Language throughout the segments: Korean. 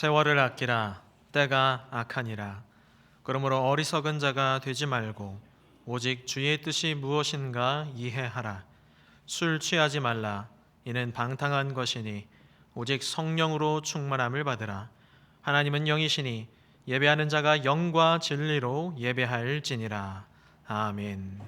세월을 아끼라. 때가 악하니라. 그러므로 어리석은 자가 되지 말고 오직 주의 뜻이 무엇인가 이해하라. 술 취하지 말라. 이는 방탕한 것이니 오직 성령으로 충만함을 받으라. 하나님은 영이시니 예배하는 자가 영과 진리로 예배할지니라. 아멘.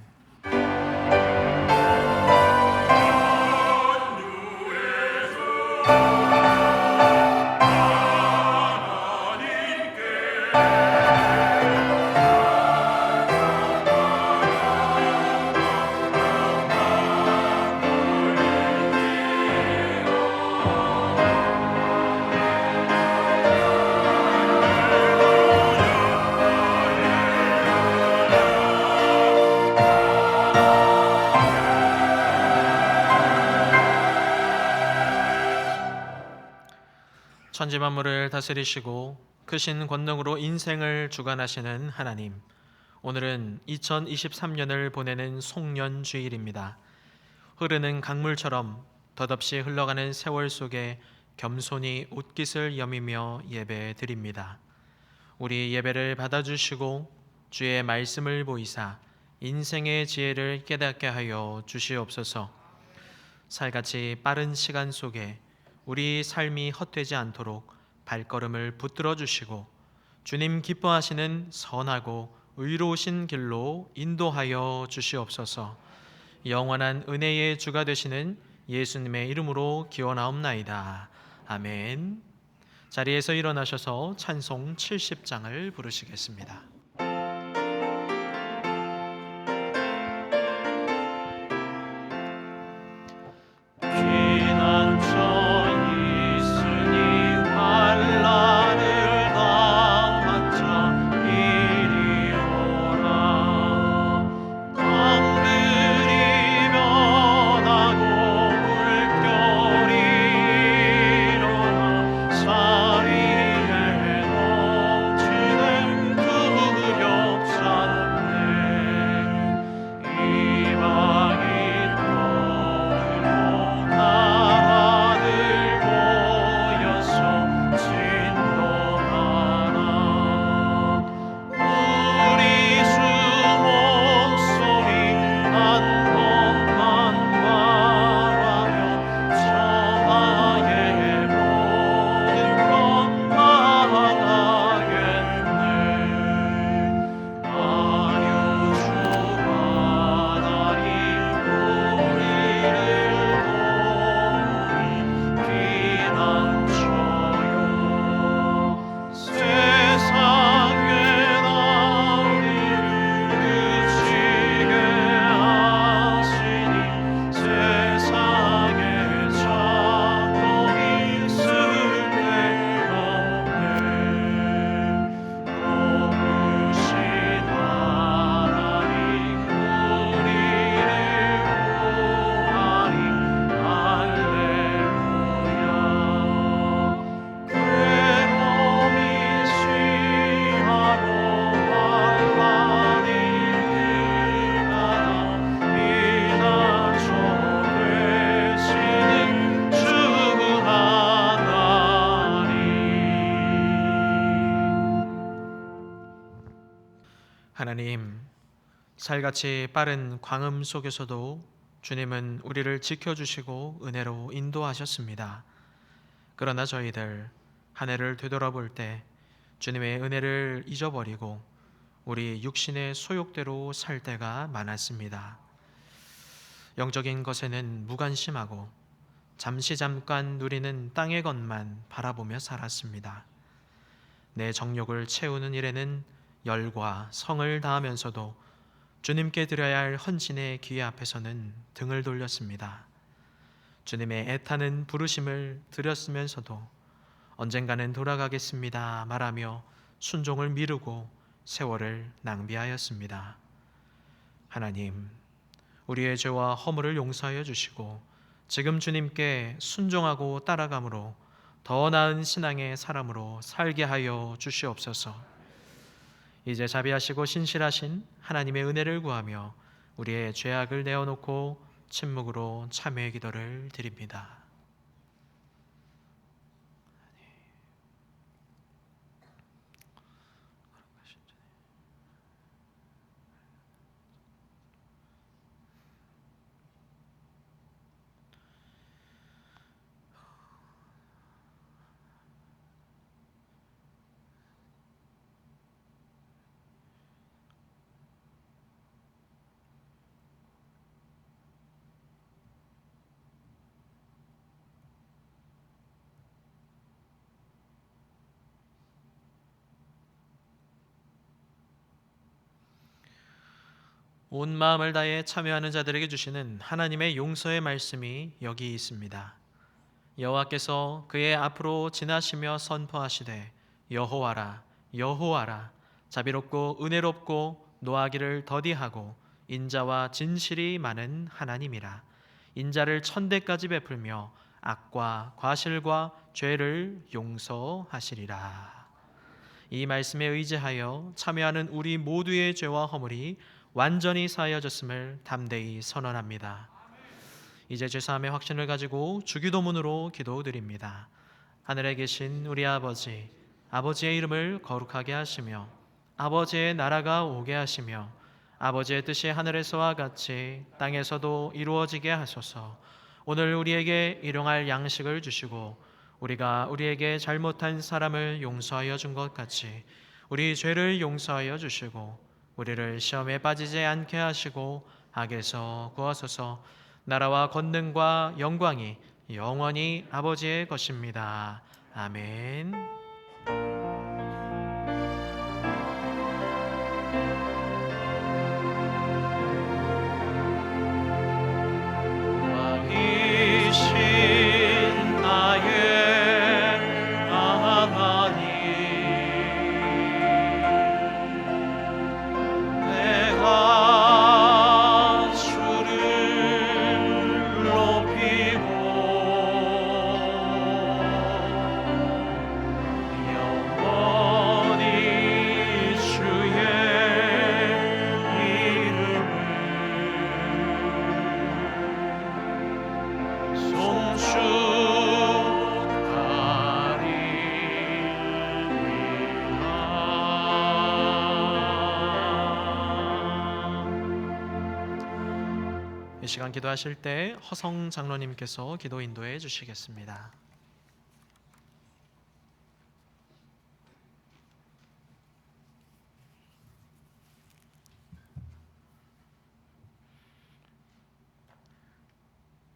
천지 만물을 다스리시고 크신 권능으로 인생을 주관하시는 하나님, 오늘은 2023년을 보내는 송년주일입니다. 흐르는 강물처럼 덧없이 흘러가는 세월 속에 겸손히 옷깃을 여미며 예배드립니다. 우리 예배를 받아주시고 주의 말씀을 보이사 인생의 지혜를 깨닫게 하여 주시옵소서. 살같이 빠른 시간 속에 우리 삶이 헛되지 않도록 발걸음을 붙들어 주시고 주님 기뻐하시는 선하고 의로우신 길로 인도하여 주시옵소서. 영원한 은혜의 주가 되시는 예수님의 이름으로 기원하옵나이다. 아멘. 자리에서 일어나셔서 찬송 70장을 부르시겠습니다. 하나님, 살같이 빠른 광음 속에서도 주님은 우리를 지켜주시고 은혜로 인도하셨습니다. 그러나 저희들 한 해를 되돌아볼 때 주님의 은혜를 잊어버리고 우리 육신의 소욕대로 살 때가 많았습니다. 영적인 것에는 무관심하고 잠깐 누리는 땅의 것만 바라보며 살았습니다. 내 정욕을 채우는 일에는 열과 성을 다하면서도 주님께 드려야 할 헌신의 기회 앞에서는 등을 돌렸습니다. 주님의 애타는 부르심을 드렸으면서도 언젠가는 돌아가겠습니다 말하며 순종을 미루고 세월을 낭비하였습니다. 하나님, 우리의 죄와 허물을 용서하여 주시고 지금 주님께 순종하고 따라감으로 더 나은 신앙의 사람으로 살게 하여 주시옵소서. 이제 자비하시고 신실하신 하나님의 은혜를 구하며 우리의 죄악을 내어놓고 침묵으로 참회의 기도를 드립니다. 온 마음을 다해 참여하는 자들에게 주시는 하나님의 용서의 말씀이 여기 있습니다. 여호와께서 그의 앞으로 지나시며 선포하시되 여호와라 여호와라 자비롭고 은혜롭고 노하기를 더디하고 인자와 진실이 많은 하나님이라. 인자를 천대까지 베풀며 악과 과실과 죄를 용서하시리라. 이 말씀에 의지하여 참여하는 우리 모두의 죄와 허물이 완전히 사하여졌음을 담대히 선언합니다. 이제 죄사함의 확신을 가지고 주기도문으로 기도드립니다. 하늘에 계신 우리 아버지, 아버지의 이름을 거룩하게 하시며 아버지의 나라가 오게 하시며 아버지의 뜻이 하늘에서와 같이 땅에서도 이루어지게 하소서. 오늘 우리에게 일용할 양식을 주시고 우리가 우리에게 잘못한 사람을 용서하여 준 것 같이 우리 죄를 용서하여 주시고 우리를 시험에 빠지지 않게 하시고 악에서 구하소서. 나라와 권능과 영광이 영원히 아버지의 것입니다. 아멘. 왕이신 나의 하나님, 내가 주를 높이고 영원히 주의 이름을 이 시간 기도하실 때 허성 장로님께서 기도 인도해 주시겠습니다.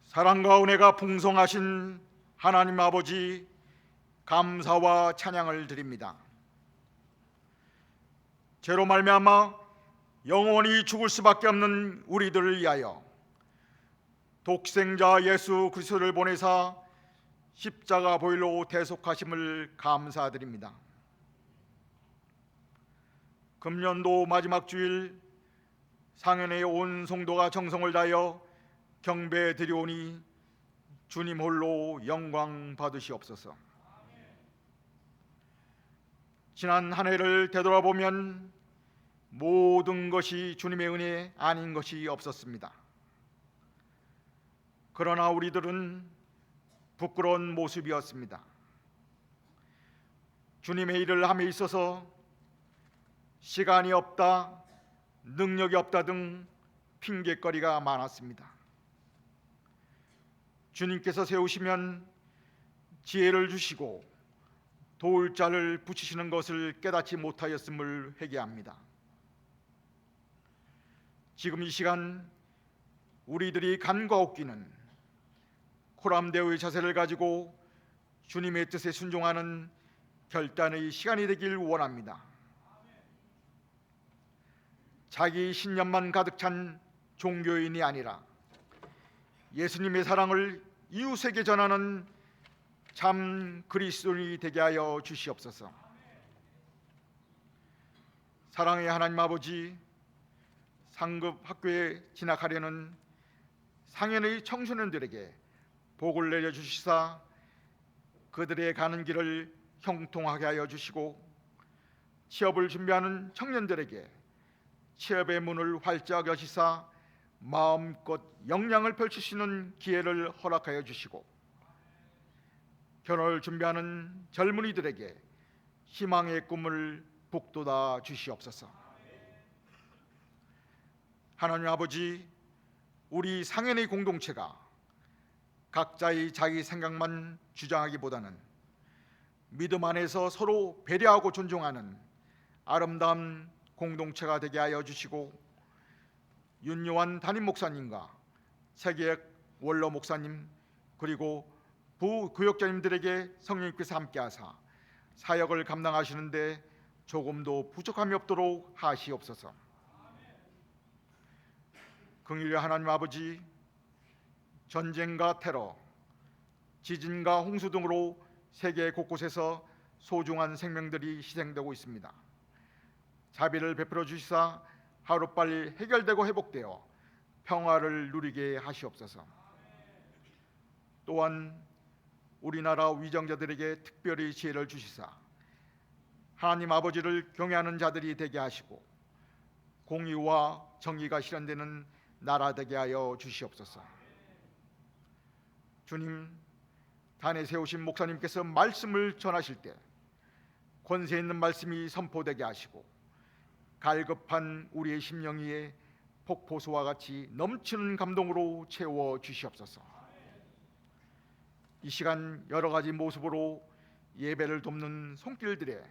사랑과 은혜가 풍성하신 하나님 아버지, 감사와 찬양을 드립니다. 죄로 말미암아 영원히 죽을 수밖에 없는 우리들을 위하여 독생자 예수 그리스도를 보내사 십자가 보혈로 대속하심을 감사드립니다. 금년도 마지막 주일 상현의 온 성도가 정성을 다하여 경배 드리오니 주님 홀로 영광 받으시옵소서. 지난 한 해를 되돌아보면 모든 것이 주님의 은혜 아닌 것이 없었습니다. 그러나 우리들은 부끄러운 모습이었습니다. 주님의 일을 함에 있어서 시간이 없다, 능력이 없다 등 핑계거리가 많았습니다. 주님께서 세우시면 지혜를 주시고 도울 자를 붙이시는 것을 깨닫지 못하였음을 회개합니다. 지금 이 시간 우리들이 간과 없기는 코람대오의 자세를 가지고 주님의 뜻에 순종하는 결단의 시간이 되길 원합니다. 자기 신념만 가득 찬 종교인이 아니라 예수님의 사랑을 이웃에게 전하는 참 그리스도인이 되게 하여 주시옵소서. 사랑의 하나님 아버지, 상급 학교에 진학하려는 상현의 청소년들에게 복을 내려 주시사 그들의 가는 길을 형통하게 하여 주시고, 취업을 준비하는 청년들에게 취업의 문을 활짝 여시사 마음껏 역량을 펼칠 수 있는 기회를 허락하여 주시고, 결혼을 준비하는 젊은이들에게 희망의 꿈을 북돋아 주시옵소서. 하나님 아버지, 우리 상현의 공동체가 각자의 자기 생각만 주장하기보다는 믿음 안에서 서로 배려하고 존중하는 아름다운 공동체가 되게 하여 주시고, 윤요한 담임 목사님과 세계역 원로 목사님 그리고 부교역자님들에게 성령님께서 함께하사 사역을 감당하시는데 조금도 부족함이 없도록 하시옵소서. 긍휼의 하나님 아버지, 전쟁과 테러, 지진과 홍수 등으로 세계 곳곳에서 소중한 생명들이 희생되고 있습니다. 자비를 베풀어 주시사 하루빨리 해결되고 회복되어 평화를 누리게 하시옵소서. 또한 우리나라 위정자들에게 특별히 지혜를 주시사 하나님 아버지를 경외하는 자들이 되게 하시고 공의와 정의가 실현되는 나라 되게 하여 주시옵소서. 주님, 단에 세우신 목사님께서 말씀을 전하실 때 권세 있는 말씀이 선포되게 하시고 갈급한 우리의 심령 위에 폭포수와 같이 넘치는 감동으로 채워 주시옵소서. 이 시간 여러 가지 모습으로 예배를 돕는 손길들에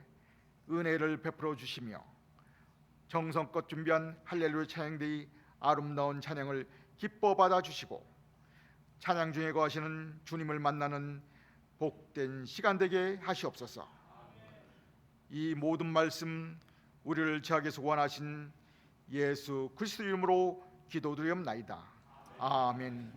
은혜를 베풀어 주시며 정성껏 준비한 할렐루야 찬양대의 아름다운 찬양을 기뻐 받아 주시고 찬양 중에 거하시는 주님을 만나는 복된 시간 되게 하시옵소서. 이 모든 말씀 우리를 제하게서 원하신 예수 그리스도 이름으로 기도드리옵나이다. 아멘.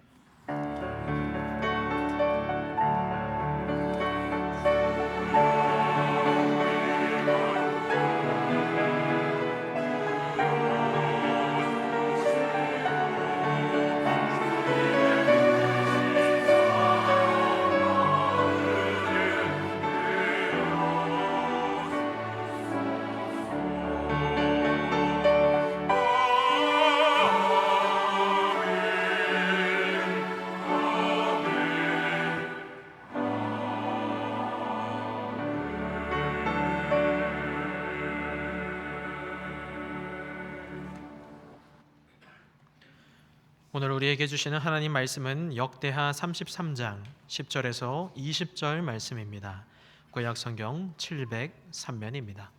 오늘 우리에게 주시는 하나님 말씀은 역대하 33장 10절에서 20절 말씀입니다. 구약 성경 703면입니다.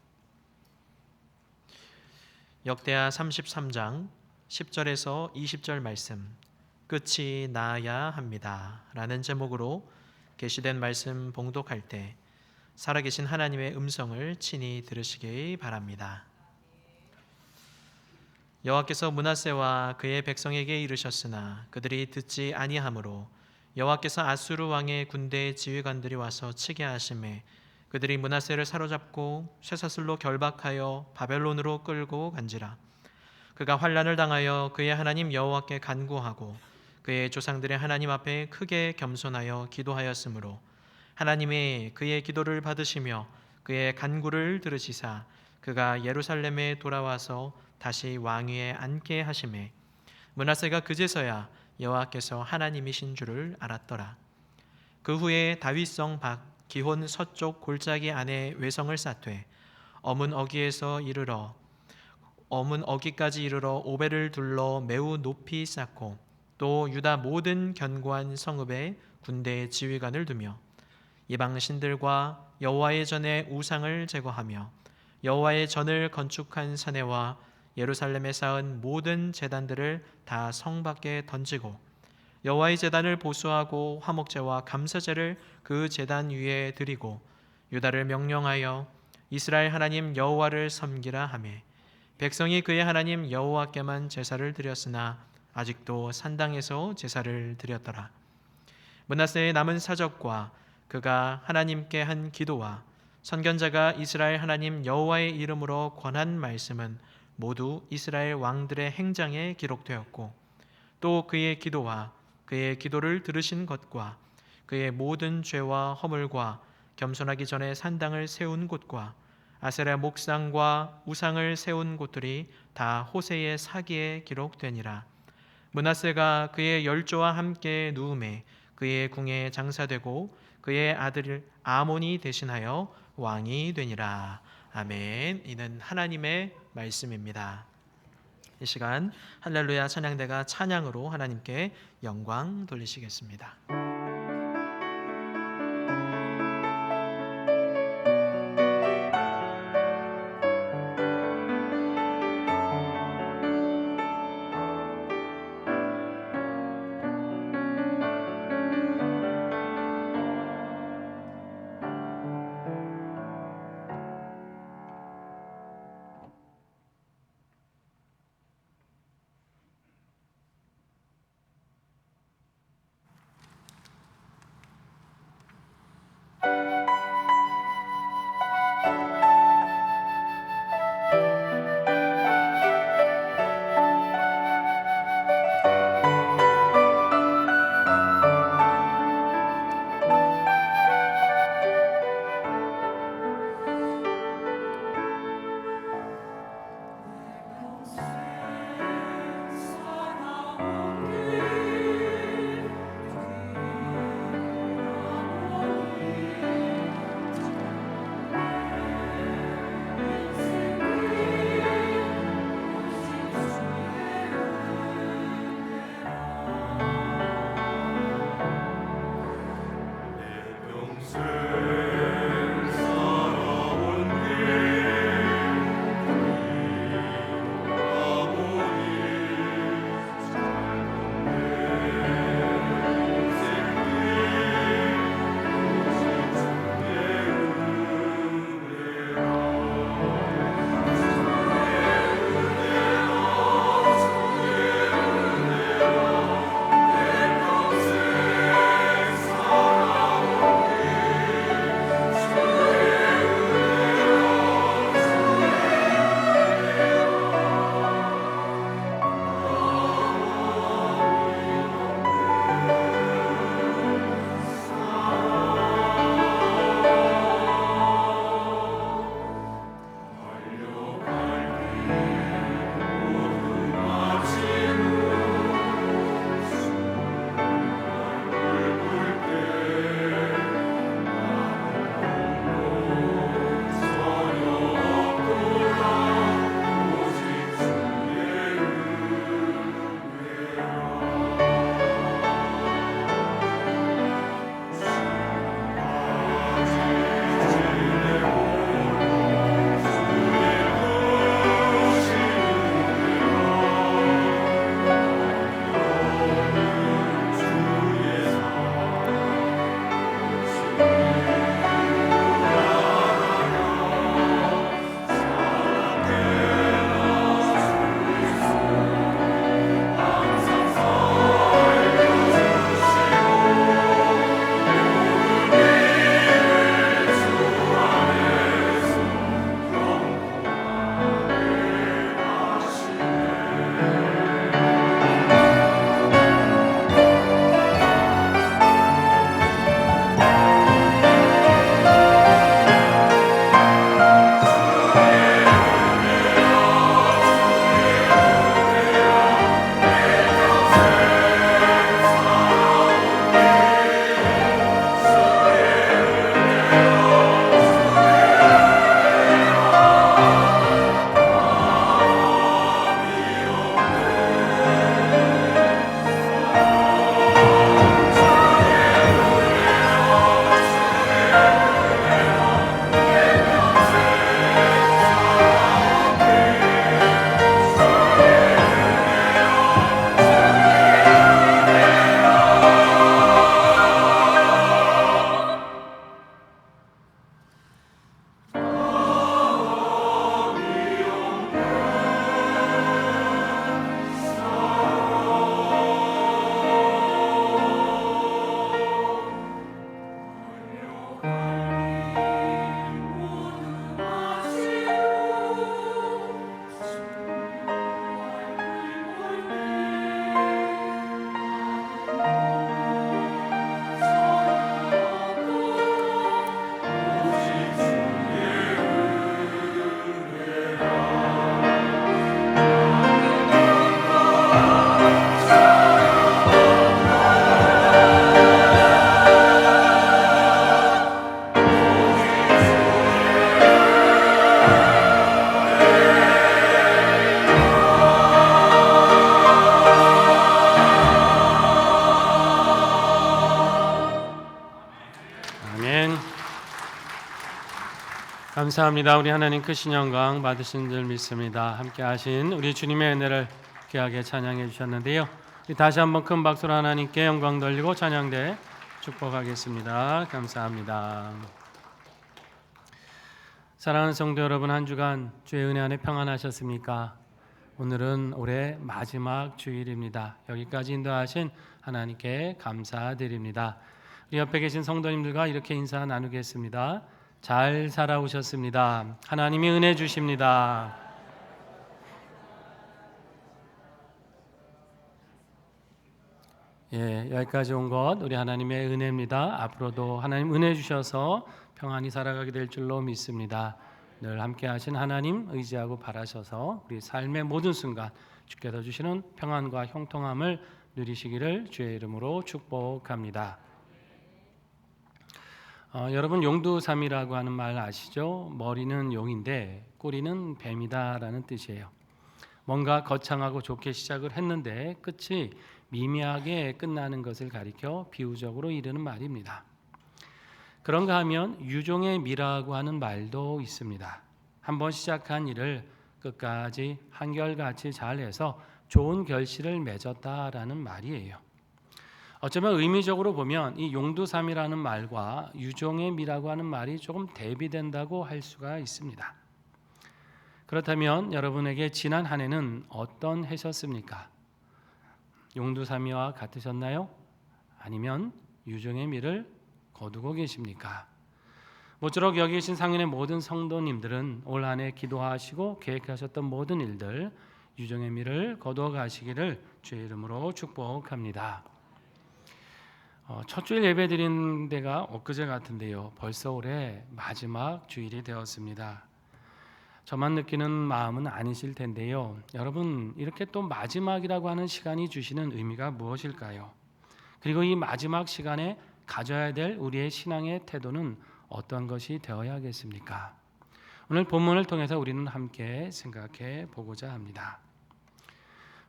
역대하 33장 10절에서 20절 말씀, 끝이 나야 합니다 라는 제목으로 계시된 말씀 봉독할 때 살아계신 하나님의 음성을 친히 들으시기 바랍니다. 여호와께서 므낫세와 그의 백성에게 이르셨으나 그들이 듣지 아니하므로 여호와께서 아수르 왕의 군대 지휘관들이 와서 치게 하심에 그들이 므낫세를 사로잡고 쇠사슬로 결박하여 바벨론으로 끌고 간지라. 그가 환난을 당하여 그의 하나님 여호와께 간구하고 그의 조상들의 하나님 앞에 크게 겸손하여 기도하였으므로 하나님이 그의 기도를 받으시며 그의 간구를 들으시사 그가 예루살렘에 돌아와서 다시 왕위에 앉게 하심에 므낫세가 그제서야 여호와께서 하나님이신 줄을 알았더라. 그 후에 다윗성 밖 기혼 서쪽 골짜기 안에 외성을 쌓되 어문 어기까지 이르러 오벨을 둘러 매우 높이 쌓고 또 유다 모든 견고한 성읍에 군대 지휘관을 두며 이방 신들과 여호와의 전에 우상을 제거하며 여호와의 전을 건축한 사내와 예루살렘에 쌓은 모든 제단들을 다 성 밖에 던지고 여호와의 제단을 보수하고 화목제와 감사제를 그 제단 위에 드리고 유다를 명령하여 이스라엘 하나님 여호와를 섬기라 하매 백성이 그의 하나님 여호와께만 제사를 드렸으나 아직도 산당에서 제사를 드렸더라. 므낫세의 남은 사적과 그가 하나님께 한 기도와 선견자가 이스라엘 하나님 여호와의 이름으로 권한 말씀은 모두 이스라엘 왕들의 행장에 기록되었고 또 그의 기도와 그의 기도를 들으신 것과 그의 모든 죄와 허물과 겸손하기 전에 산당을 세운 곳과 아세라 목상과 우상을 세운 곳들이 다 호세의 사기에 기록되니라. 므낫세가 그의 열조와 함께 누움에 그의 궁에 장사되고 그의 아들 아몬이 대신하여 왕이 되니라. 아멘. 이는 하나님의 말씀입니다. 이 시간 할렐루야 찬양대가 찬양으로 하나님께 영광 돌리시겠습니다. 감사합니다. 우리 하나님 크신 영광 받으신 줄 믿습니다. 함께 하신 우리 주님의 은혜를 귀하게 찬양해 주셨는데요. 우리 다시 한번 큰 박수로 하나님께 영광 돌리고 찬양대 축복하겠습니다. 감사합니다. 사랑하는 성도 여러분, 한 주간 주의 은혜 안에 평안하셨습니까? 오늘은 올해 마지막 주일입니다. 여기까지 인도하신 하나님께 감사드립니다. 우리 옆에 계신 성도님들과 이렇게 인사 나누겠습니다. 잘 살아오셨습니다. 하나님이 은혜 주십니다. 여기까지 온 것 우리 하나님의 은혜입니다. 앞으로도 하나님 은혜 주셔서 평안히 살아가게 될 줄로 믿습니다. 늘 함께 하신 하나님 의지하고 바라셔서 우리 삶의 모든 순간 주께서 주시는 평안과 형통함을 누리시기를 주의 이름으로 축복합니다. 여러분, 용두삼이라고 하는 말 아시죠? 머리는 용인데 꼬리는 뱀이다라는 뜻이에요. 뭔가 거창하고 좋게 시작을 했는데 끝이 미미하게 끝나는 것을 가리켜 비유적으로 이르는 말입니다. 그런가 하면 유종의 미라고 하는 말도 있습니다. 한번 시작한 일을 끝까지 한결같이 잘해서 좋은 결실을 맺었다라는 말이에요. 어쩌면 의미적으로 보면 이 용두삼이라는 말과 유종의 미라고 하는 말이 조금 대비된다고 할 수가 있습니다. 그렇다면 여러분에게 지난 한 해는 어떤 해셨습니까? 용두삼이와 같으셨나요? 아니면 유종의 미를 거두고 계십니까? 모쪼록 여기 계신 상인의 모든 성도님들은 올 한 해 기도하시고 계획하셨던 모든 일들 유종의 미를 거두어 가시기를 주의 이름으로 축복합니다. 첫 주일 예배 드린 데가 엊그제 같은데요. 벌써 올해 마지막 주일이 되었습니다. 저만 느끼는 마음은 아니실 텐데요. 여러분, 이렇게 또 마지막이라고 하는 시간이 주시는 의미가 무엇일까요? 그리고 이 마지막 시간에 가져야 될 우리의 신앙의 태도는 어떤 것이 되어야겠습니까? 오늘 본문을 통해서 우리는 함께 생각해 보고자 합니다.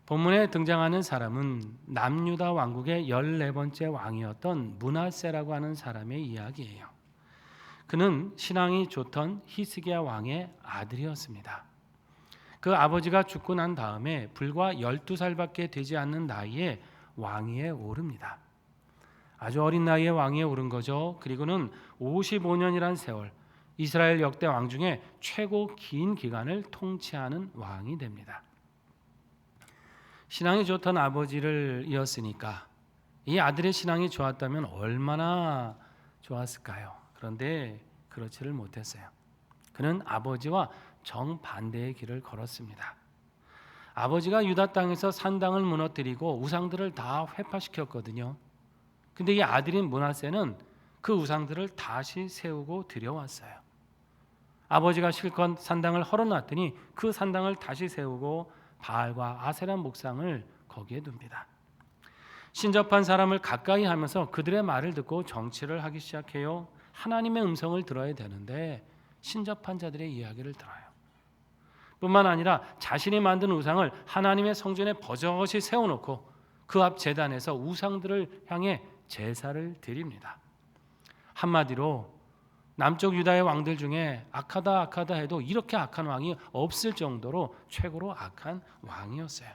본문에 등장하는 사람은 남유다 왕국의 14번째 왕이었던 므낫세라고 하는 사람의 이야기예요. 그는 신앙이 좋던 히스기야 왕의 아들이었습니다. 그 아버지가 죽고 난 다음에 불과 12살밖에 되지 않는 나이에 왕위에 오릅니다. 아주 어린 나이에 왕위에 오른 거죠. 그리고는 55년이란 세월, 이스라엘 역대 왕 중에 최고 긴 기간을 통치하는 왕이 됩니다. 신앙이 좋던 아버지를 이었으니까 이 아들의 신앙이 좋았다면 얼마나 좋았을까요? 그런데 그렇지를 못했어요. 그는 아버지와 정반대의 길을 걸었습니다. 아버지가 유다 땅에서 산당을 무너뜨리고 우상들을 다 회파시켰거든요. 근데 이 아들인 므낫세는 그 우상들을 다시 세우고 들여왔어요. 아버지가 실컷 산당을 헐어놨더니 그 산당을 다시 세우고 바알과 아세라 목상을 거기에 둡니다. 신접한 사람을 가까이 하면서 그들의 말을 듣고 정치를 하기 시작해요. 하나님의 음성을 들어야 되는데 신접한 자들의 이야기를 들어요. 뿐만 아니라 자신이 만든 우상을 하나님의 성전에 버젓이 세워놓고 그 앞 제단에서 우상들을 향해 제사를 드립니다. 한마디로 남쪽 유다의 왕들 중에 악하다 해도 이렇게 악한 왕이 없을 정도로 최고로 악한 왕이었어요.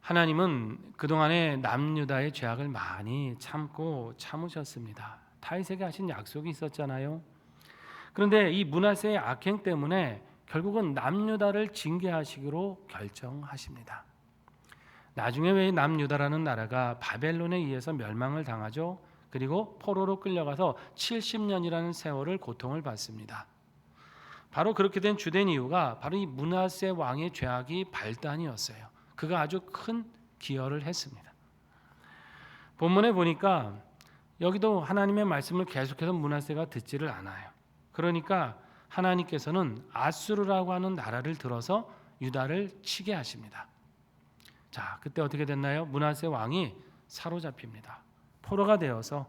하나님은 그동안에 남유다의 죄악을 많이 참으셨습니다. 다윗에게 하신 약속이 있었잖아요. 그런데 이 므낫세의 악행 때문에 결국은 남유다를 징계하시기로 결정하십니다. 나중에 왜 남유다라는 나라가 바벨론에 의해서 멸망을 당하죠? 그리고 포로로 끌려가서 70년이라는 세월을 고통을 받습니다. 바로 그렇게 된 주된 이유가 바로 이 므낫세 왕의 죄악이 발단이었어요. 그가 아주 큰 기여를 했습니다. 본문에 보니까 여기도 하나님의 말씀을 계속해서 므낫세가 듣지를 않아요. 그러니까 하나님께서는 아수르라고 하는 나라를 들어서 유다를 치게 하십니다. 자, 그때 어떻게 됐나요? 므낫세 왕이 사로잡힙니다. 포로가 되어서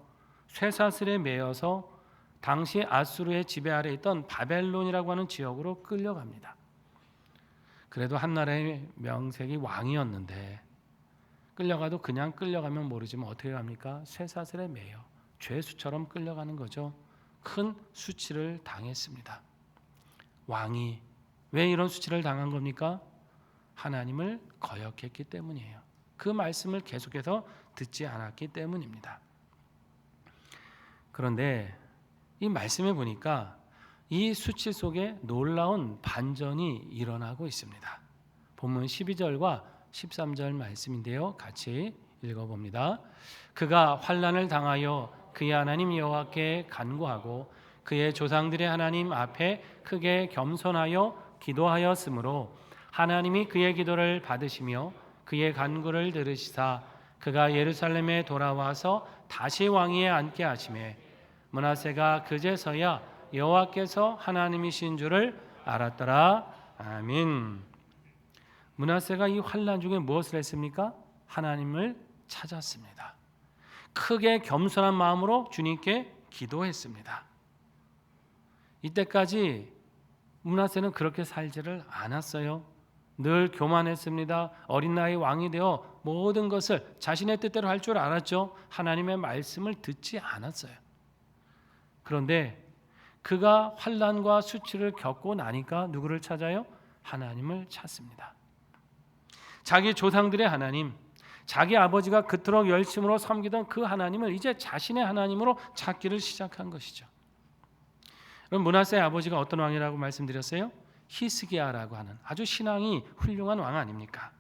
쇠사슬에 매여서 당시 아수르의 지배 아래 있던 바벨론이라고 하는 지역으로 끌려갑니다. 그래도 한 나라의 명색이 왕이었는데 끌려가도 그냥 끌려가면 모르지만 어떻게 합니까? 쇠사슬에 매여 죄수처럼 끌려가는 거죠. 큰 수치를 당했습니다. 왕이 왜 이런 수치를 당한 겁니까? 하나님을 거역했기 때문이에요. 그 말씀을 계속해서 듣지 않았기 때문입니다. 그런데 이 말씀에 보니까 이 수치 속에 놀라운 반전이 일어나고 있습니다. 본문 12절과 13절 말씀인데요. 같이 읽어봅니다. 그가 환난을 당하여 그의 하나님 여호와께 간구하고 그의 조상들의 하나님 앞에 크게 겸손하여 기도하였으므로 하나님이 그의 기도를 받으시며 그의 간구를 들으시사 그가 예루살렘에 돌아와서 다시 왕위에 앉게 하시매 므낫세가 그제서야 여호와께서 하나님이신 줄을 알았더라. 아멘. 므낫세가 이 환난 중에 무엇을 했습니까? 하나님을 찾았습니다. 크게 겸손한 마음으로 주님께 기도했습니다. 이때까지 므낫세는 그렇게 살지를 않았어요. 늘 교만했습니다. 어린 나이 왕이 되어 모든 것을 자신의 뜻대로 할 줄 알았죠. 하나님의 말씀을 듣지 않았어요. 그런데 그가 환난과 수치를 겪고 나니까 누구를 찾아요? 하나님을 찾습니다. 자기 조상들의 하나님, 자기 아버지가 그토록 열심으로 섬기던 그 하나님을 이제 자신의 하나님으로 찾기를 시작한 것이죠. 그럼 므낫세의 아버지가 어떤 왕이라고 말씀드렸어요? 히스기야라고 하는 아주 신앙이 훌륭한 왕 아닙니까?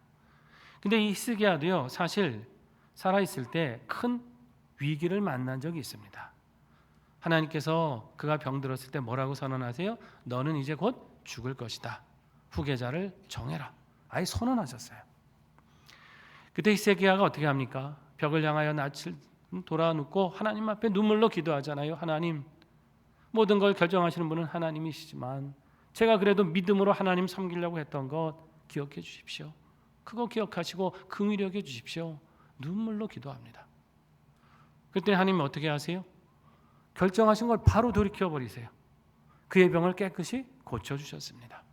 근데 이 히스기야도요, 사실 살아있을 때 큰 위기를 만난 적이 있습니다. 하나님께서 그가 병들었을 때 뭐라고 선언하세요? 너는 이제 곧 죽을 것이다. 후계자를 정해라. 아예 선언하셨어요. 그때 히스기야가 어떻게 합니까? 벽을 향하여 낯을 돌아 눕고 하나님 앞에 눈물로 기도하잖아요. 하나님, 모든 걸 결정하시는 분은 하나님이시지만 제가 그래도 믿음으로 하나님 섬기려고 했던 것 기억해 주십시오. 그거 기억하시고 긍휼히 여겨 주십시오. 눈물로 기도합니다. 그때 하나님이 어떻게 하세요? 결정하신 걸 바로 돌이켜버리세요. 그의 병을 깨끗이 고쳐주셨습니다.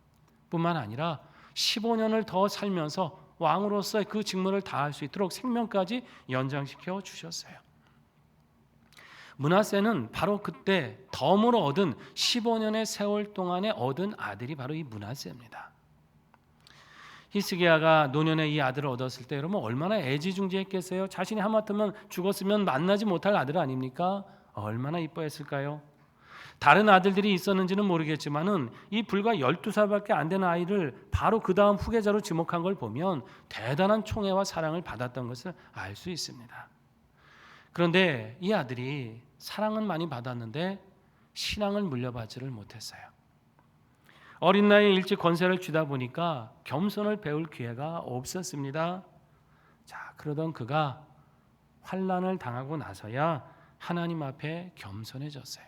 뿐만 아니라 15년을 더 살면서 왕으로서의 그 직무를 다할 수 있도록 생명까지 연장시켜 주셨어요. 므낫세는 바로 그때 덤으로 얻은 15년의 세월 동안에 얻은 아들이 바로 이 므낫세입니다. 히스기야가 노년에 이 아들을 얻었을 때 여러분 얼마나 애지중지했겠어요? 자신이 하마터면 죽었으면 만나지 못할 아들 아닙니까? 얼마나 이뻐했을까요? 다른 아들들이 있었는지는 모르겠지만은 이 불과 12살밖에 안 되는 아이를 바로 그 다음 후계자로 지목한 걸 보면 대단한 총애와 사랑을 받았던 것을 알 수 있습니다. 그런데 이 아들이 사랑은 많이 받았는데 신앙을 물려받지를 못했어요. 어린 나이에 일찍 권세를 쥐다 보니까 겸손을 배울 기회가 없었습니다. 자, 그러던 그가 환난을 당하고 나서야 하나님 앞에 겸손해졌어요.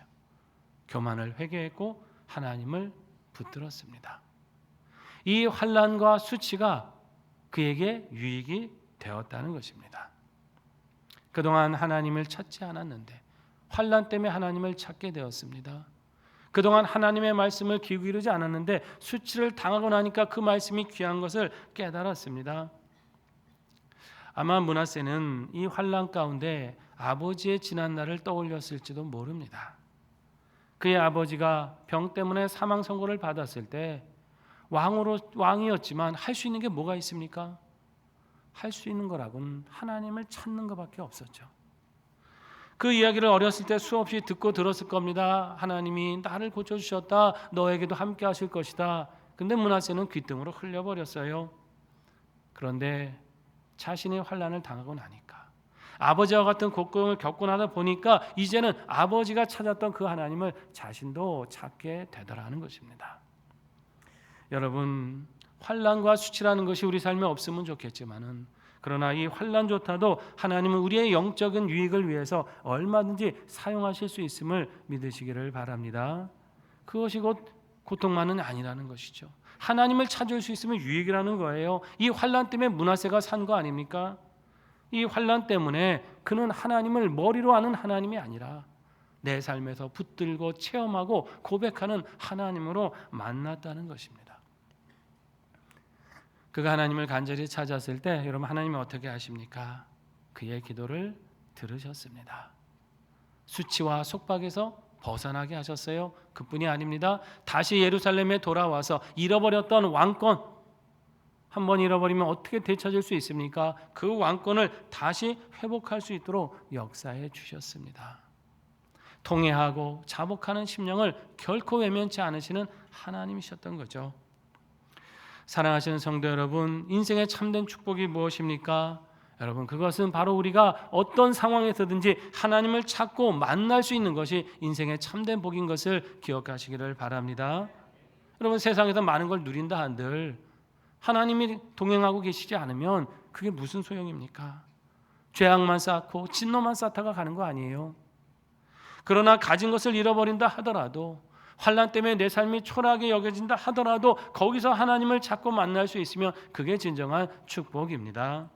교만을 회개했고 하나님을 붙들었습니다. 이 환난과 수치가 그에게 유익이 되었다는 것입니다. 그동안 하나님을 찾지 않았는데 환난 때문에 하나님을 찾게 되었습니다. 그동안 하나님의 말씀을 귀 기울이지 않았는데 수치를 당하고 나니까 그 말씀이 귀한 것을 깨달았습니다. 아마 므낫세는 이 환난 가운데 아버지의 지난 날을 떠올렸을지도 모릅니다. 그의 아버지가 병 때문에 사망 선고를 받았을 때 왕이었지만 할 수 있는 게 뭐가 있습니까? 할 수 있는 거라고는 하나님을 찾는 것밖에 없었죠. 그 이야기를 어렸을 때 수없이 듣고 들었을 겁니다. 하나님이 나를 고쳐주셨다. 너에게도 함께 하실 것이다. 근데 므낫세는 귓등으로 흘려버렸어요. 그런데 자신의 환난을 당하고 나니까 아버지와 같은 고통을 겪고 나다 보니까 이제는 아버지가 찾았던 그 하나님을 자신도 찾게 되더라는 것입니다. 여러분, 환난과 수치라는 것이 우리 삶에 없으면 좋겠지만은 그러나 이 환난조차도 하나님은 우리의 영적인 유익을 위해서 얼마든지 사용하실 수 있음을 믿으시기를 바랍니다. 그것이 곧 고통만은 아니라는 것이죠. 하나님을 찾을 수 있으면 유익이라는 거예요. 이 환난 때문에 므낫세가 산 거 아닙니까? 이 환난 때문에 그는 하나님을 머리로 아는 하나님이 아니라 내 삶에서 붙들고 체험하고 고백하는 하나님으로 만났다는 것입니다. 그가 하나님을 간절히 찾았을 때 여러분 하나님이 어떻게 하십니까? 그의 기도를 들으셨습니다. 수치와 속박에서 벗어나게 하셨어요? 그뿐이 아닙니다. 다시 예루살렘에 돌아와서 잃어버렸던 왕권, 한번 잃어버리면 어떻게 되찾을 수 있습니까? 그 왕권을 다시 회복할 수 있도록 역사해 주셨습니다. 통회하고 자복하는 심령을 결코 외면치 않으시는 하나님이셨던 거죠. 사랑하시는 성도 여러분, 인생의 참된 축복이 무엇입니까? 여러분, 그것은 바로 우리가 어떤 상황에서든지 하나님을 찾고 만날 수 있는 것이 인생의 참된 복인 것을 기억하시기를 바랍니다. 여러분, 세상에서 많은 걸 누린다 한들 하나님이 동행하고 계시지 않으면 그게 무슨 소용입니까? 죄악만 쌓고 진노만 쌓다가 가는 거 아니에요? 그러나 가진 것을 잃어버린다 하더라도, 환난 때문에 내 삶이 초라하게 여겨진다 하더라도 거기서 하나님을 찾고 만날 수 있으면 그게 진정한 축복입니다.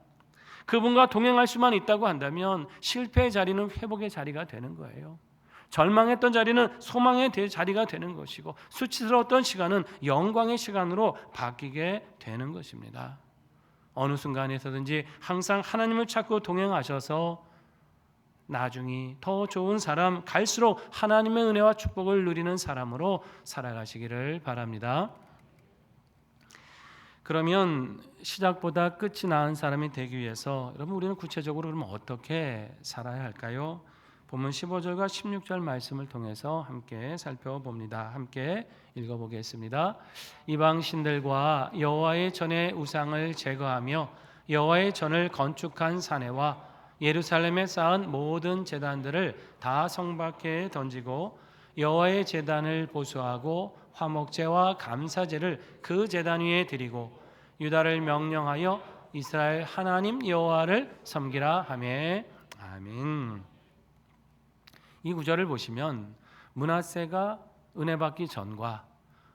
그분과 동행할 수만 있다고 한다면 실패의 자리는 회복의 자리가 되는 거예요. 절망했던 자리는 소망의 자리가 되는 것이고, 수치스러웠던 시간은 영광의 시간으로 바뀌게 되는 것입니다. 어느 순간에서든지 항상 하나님을 찾고 동행하셔서 나중에 더 좋은 사람, 갈수록 하나님의 은혜와 축복을 누리는 사람으로 살아가시기를 바랍니다. 그러면 시작보다 끝이 나은 사람이 되기 위해서 여러분, 우리는 구체적으로 그러면 어떻게 살아야 할까요? 본문 15절과 16절 말씀을 통해서 함께 살펴봅니다. 함께 읽어보겠습니다. 이방 신들과 여호와의 전의 우상을 제거하며 여호와의 전을 건축한 사내와 예루살렘에 쌓은 모든 제단들을 다 성 밖에 던지고 여호와의 제단을 보수하고 화목제와 감사제를 그 제단 위에 드리고 유다를 명령하여 이스라엘 하나님 여호와를 섬기라 하매. 아멘. 이 구절을 보시면 므낫세가 은혜 받기 전과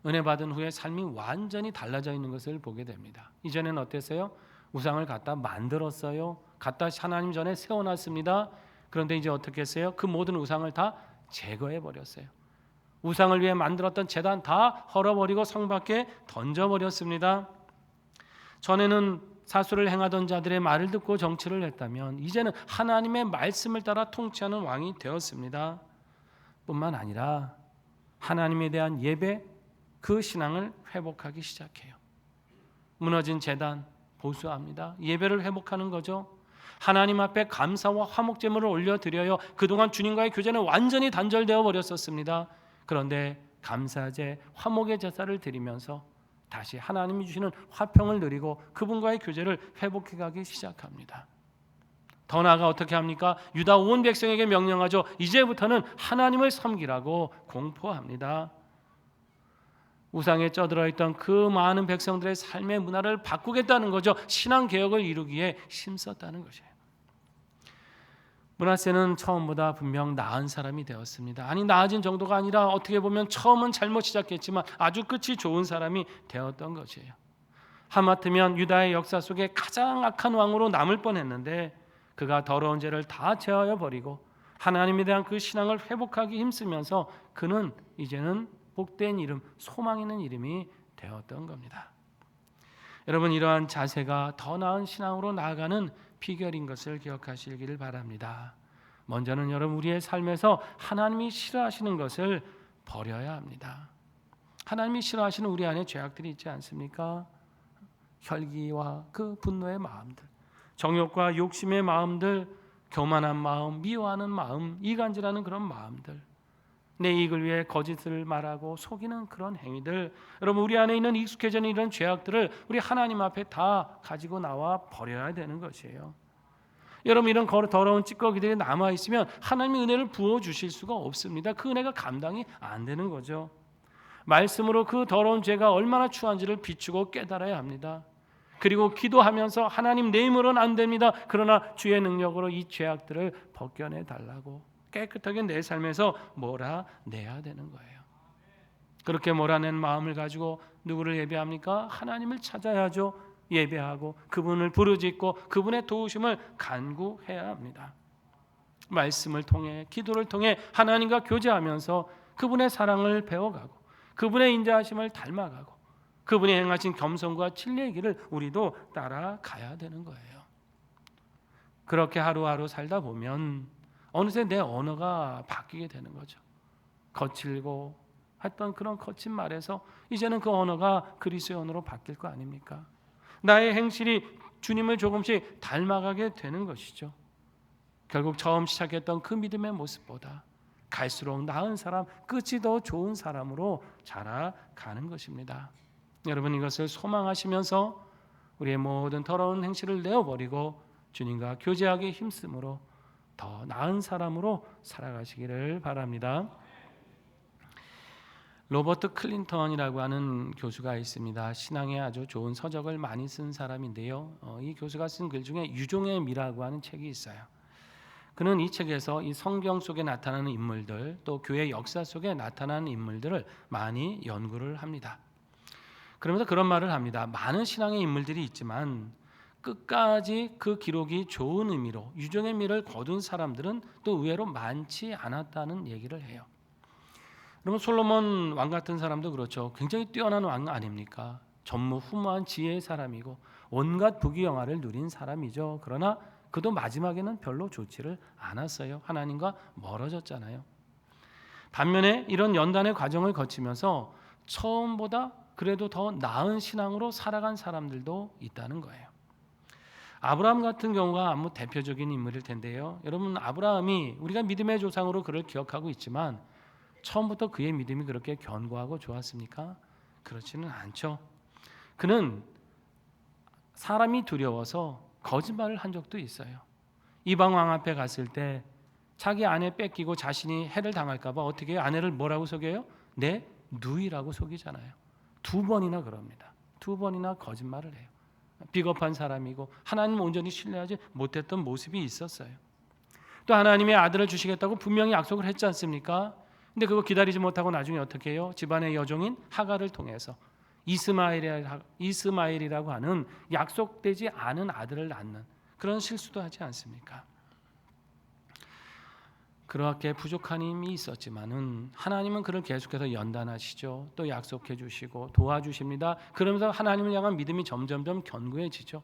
은혜 받은 후에 삶이 완전히 달라져 있는 것을 보게 됩니다. 이전에는 어땠어요? 우상을 갖다 만들었어요. 갖다 하나님 전에 세워놨습니다. 그런데 이제 어떻게 했어요? 그 모든 우상을 다 제거해 버렸어요. 우상을 위해 만들었던 제단 다 헐어버리고 성 밖에 던져버렸습니다. 전에는 사수를 행하던 자들의 말을 듣고 정치를 했다면 이제는 하나님의 말씀을 따라 통치하는 왕이 되었습니다. 뿐만 아니라 하나님에 대한 예배, 그 신앙을 회복하기 시작해요. 무너진 제단 보수합니다. 예배를 회복하는 거죠. 하나님 앞에 감사와 화목제물을 올려드려요. 그동안 주님과의 교제는 완전히 단절되어 버렸었습니다. 그런데 감사제, 화목의 제사를 드리면서 다시 하나님이 주시는 화평을 누리고 그분과의 교제를 회복해 가기 시작합니다. 더 나아가 어떻게 합니까? 유다 온 백성에게 명령하죠. 이제부터는 하나님을 섬기라고 공포합니다. 우상에 쩌들어 있던 그 많은 백성들의 삶의 문화를 바꾸겠다는 거죠. 신앙 개혁을 이루기에 힘썼다는 것이에요. 므낫세는 처음보다 분명 나은 사람이 되었습니다. 아니, 나아진 정도가 아니라 어떻게 보면 처음은 잘못 시작했지만 아주 끝이 좋은 사람이 되었던 것이에요. 하마터면 유다의 역사 속에 가장 악한 왕으로 남을 뻔했는데 그가 더러운 죄를 다 제하여 버리고 하나님에 대한 그 신앙을 회복하기 힘쓰면서 그는 이제는 복된 이름, 소망 있는 이름이 되었던 겁니다. 여러분, 이러한 자세가 더 나은 신앙으로 나아가는 비결인 것을 기억하시기를 바랍니다. 먼저는 여러분, 우리의 삶에서 하나님이 싫어하시는 것을 버려야 합니다. 하나님이 싫어하시는 우리 안에 죄악들이 있지 않습니까? 혈기와 그 분노의 마음들, 정욕과 욕심의 마음들, 교만한 마음, 미워하는 마음, 이간질하는 그런 마음들, 내 이익을 위해 거짓을 말하고 속이는 그런 행위들, 여러분, 우리 안에 있는 익숙해져 있는 이런 죄악들을 우리 하나님 앞에 다 가지고 나와 버려야 되는 것이에요. 여러분, 이런 더러운 찌꺼기들이 남아있으면 하나님의 은혜를 부어주실 수가 없습니다. 그 은혜가 감당이 안 되는 거죠. 말씀으로 그 더러운 죄가 얼마나 추한지를 비추고 깨달아야 합니다. 그리고 기도하면서 하나님, 내 힘으로는 안 됩니다. 그러나 주의 능력으로 이 죄악들을 벗겨내 달라고 깨끗하게 내 삶에서 몰아내야 되는 거예요. 그렇게 몰아낸 마음을 가지고 누구를 예배합니까? 하나님을 찾아야죠. 예배하고 그분을 부르짖고 그분의 도우심을 간구해야 합니다. 말씀을 통해, 기도를 통해 하나님과 교제하면서 그분의 사랑을 배워가고 그분의 인자하심을 닮아가고 그분이 행하신 겸손과 진리의 길을 우리도 따라가야 되는 거예요. 그렇게 하루하루 살다 보면 어느새 내 언어가 바뀌게 되는 거죠. 거칠고 했던 그런 거친 말에서 이제는 그 언어가 그리스도의 언어로 바뀔 거 아닙니까? 나의 행실이 주님을 조금씩 닮아가게 되는 것이죠. 결국 처음 시작했던 그 믿음의 모습보다 갈수록 나은 사람, 끝이 더 좋은 사람으로 자라가는 것입니다. 여러분, 이것을 소망하시면서 우리의 모든 더러운 행실을 내어버리고 주님과 교제하기 힘쓰므로 더 나은 사람으로 살아가시기를 바랍니다. 로버트 클린턴이라고 하는 교수가 있습니다. 신앙에 아주 좋은 서적을 많이 쓴 사람인데요. 이 교수가 쓴 글 중에 유종의 미라고 하는 책이 있어요. 그는 이 책에서 이 성경 속에 나타나는 인물들, 또 교회 역사 속에 나타나는 인물들을 많이 연구를 합니다. 그러면서 그런 말을 합니다. 많은 신앙의 인물들이 있지만 끝까지 그 기록이 좋은 의미로 유종의 미를 거둔 사람들은 또 의외로 많지 않았다는 얘기를 해요. 그러면 솔로몬 왕 같은 사람도 그렇죠. 굉장히 뛰어난 왕 아닙니까? 전무후무한 지혜의 사람이고 온갖 부귀영화를 누린 사람이죠. 그러나 그도 마지막에는 별로 좋지를 않았어요. 하나님과 멀어졌잖아요. 반면에 이런 연단의 과정을 거치면서 처음보다 그래도 더 나은 신앙으로 살아간 사람들도 있다는 거예요. 아브라함 같은 경우가 아무 대표적인 인물일 텐데요. 여러분, 아브라함이 우리가 믿음의 조상으로 그를 기억하고 있지만 처음부터 그의 믿음이 그렇게 견고하고 좋았습니까? 그렇지는 않죠. 그는 사람이 두려워서 거짓말을 한 적도 있어요. 이방 왕 앞에 갔을 때 자기 아내 뺏기고 자신이 해를 당할까 봐 어떻게 해요? 아내를 뭐라고 속여요? 내 누이라고 속이잖아요. 2번이나 그럽니다. 2번이나 거짓말을 해요. 비겁한 사람이고 하나님 온전히 신뢰하지 못했던 모습이 있었어요. 또 하나님의 아들을 주시겠다고 분명히 약속을 했지 않습니까? 근데 그거 기다리지 못하고 나중에 어떻게 해요? 집안의 여종인 하갈을 통해서 이스마엘이라고 하는 약속되지 않은 아들을 낳는 그런 실수도 하지 않습니까? 그렇게 부족한 힘이 있었지만은 하나님은 그를 계속해서 연단하시죠. 또 약속해 주시고 도와주십니다. 그러면서 하나님을 향한 믿음이 점점점 견고해지죠.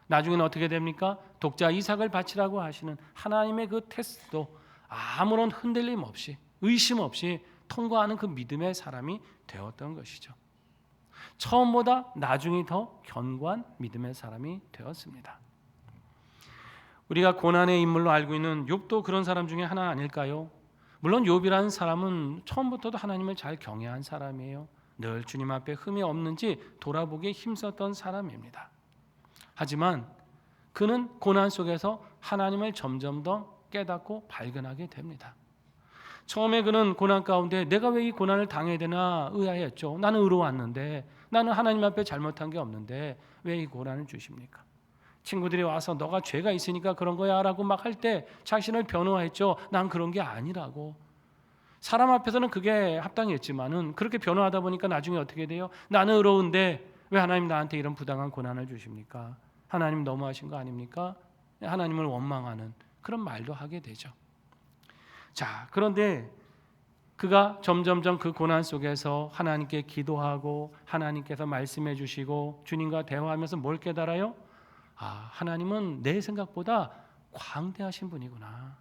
나중에는 어떻게 됩니까? 독자 이삭을 바치라고 하시는 하나님의 그 테스트도 아무런 흔들림 없이 의심 없이 통과하는 그 믿음의 사람이 되었던 것이죠. 처음보다 나중이 더 견고한 믿음의 사람이 되었습니다. 우리가 고난의 인물로 알고 있는 욥도 그런 사람 중에 하나 아닐까요? 물론 욥이라는 사람은 처음부터도 하나님을 잘 경외한 사람이에요. 늘 주님 앞에 흠이 없는지 돌아보기에 힘썼던 사람입니다. 하지만 그는 고난 속에서 하나님을 점점 더 깨닫고 발견하게 됩니다. 처음에 그는 고난 가운데 내가 왜 이 고난을 당해야 되나 의아했죠. 나는 의로웠는데, 나는 하나님 앞에 잘못한 게 없는데 왜 이 고난을 주십니까? 친구들이 와서 너가 죄가 있으니까 그런 거야 라고 막 할 때 자신을 변호했죠. 난 그런 게 아니라고. 사람 앞에서는 그게 합당했지만은 그렇게 변호하다 보니까 나중에 어떻게 돼요? 나는 의로운데 왜 하나님 나한테 이런 부당한 고난을 주십니까? 하나님 너무하신 거 아닙니까? 하나님을 원망하는 그런 말도 하게 되죠. 자, 그런데 그가 점점점 그 고난 속에서 하나님께 기도하고 하나님께서 말씀해 주시고 주님과 대화하면서 뭘 깨달아요? 아, 하나님은 내 생각보다 광대하신 분이구나.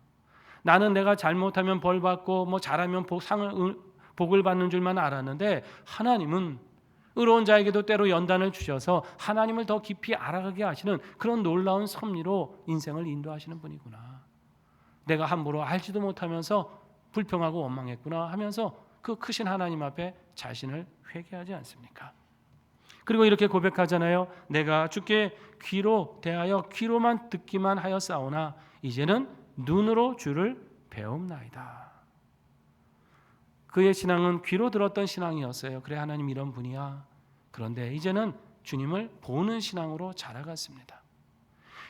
나는 내가 잘못하면 벌 받고 뭐 잘하면 복을 받는 줄만 알았는데 하나님은 의로운 자에게도 때로 연단을 주셔서 하나님을 더 깊이 알아가게 하시는 그런 놀라운 섭리로 인생을 인도하시는 분이구나. 내가 함부로 알지도 못하면서 불평하고 원망했구나 하면서 그 크신 하나님 앞에 자신을 회개하지 않습니까? 그리고 이렇게 고백하잖아요. 내가 주께 귀로 대하여 귀로만 듣기만 하였사오나 이제는 눈으로 주를 배움나이다. 그의 신앙은 귀로 들었던 신앙이었어요. 그래, 하나님 이런 분이야. 그런데 이제는 주님을 보는 신앙으로 자라갔습니다.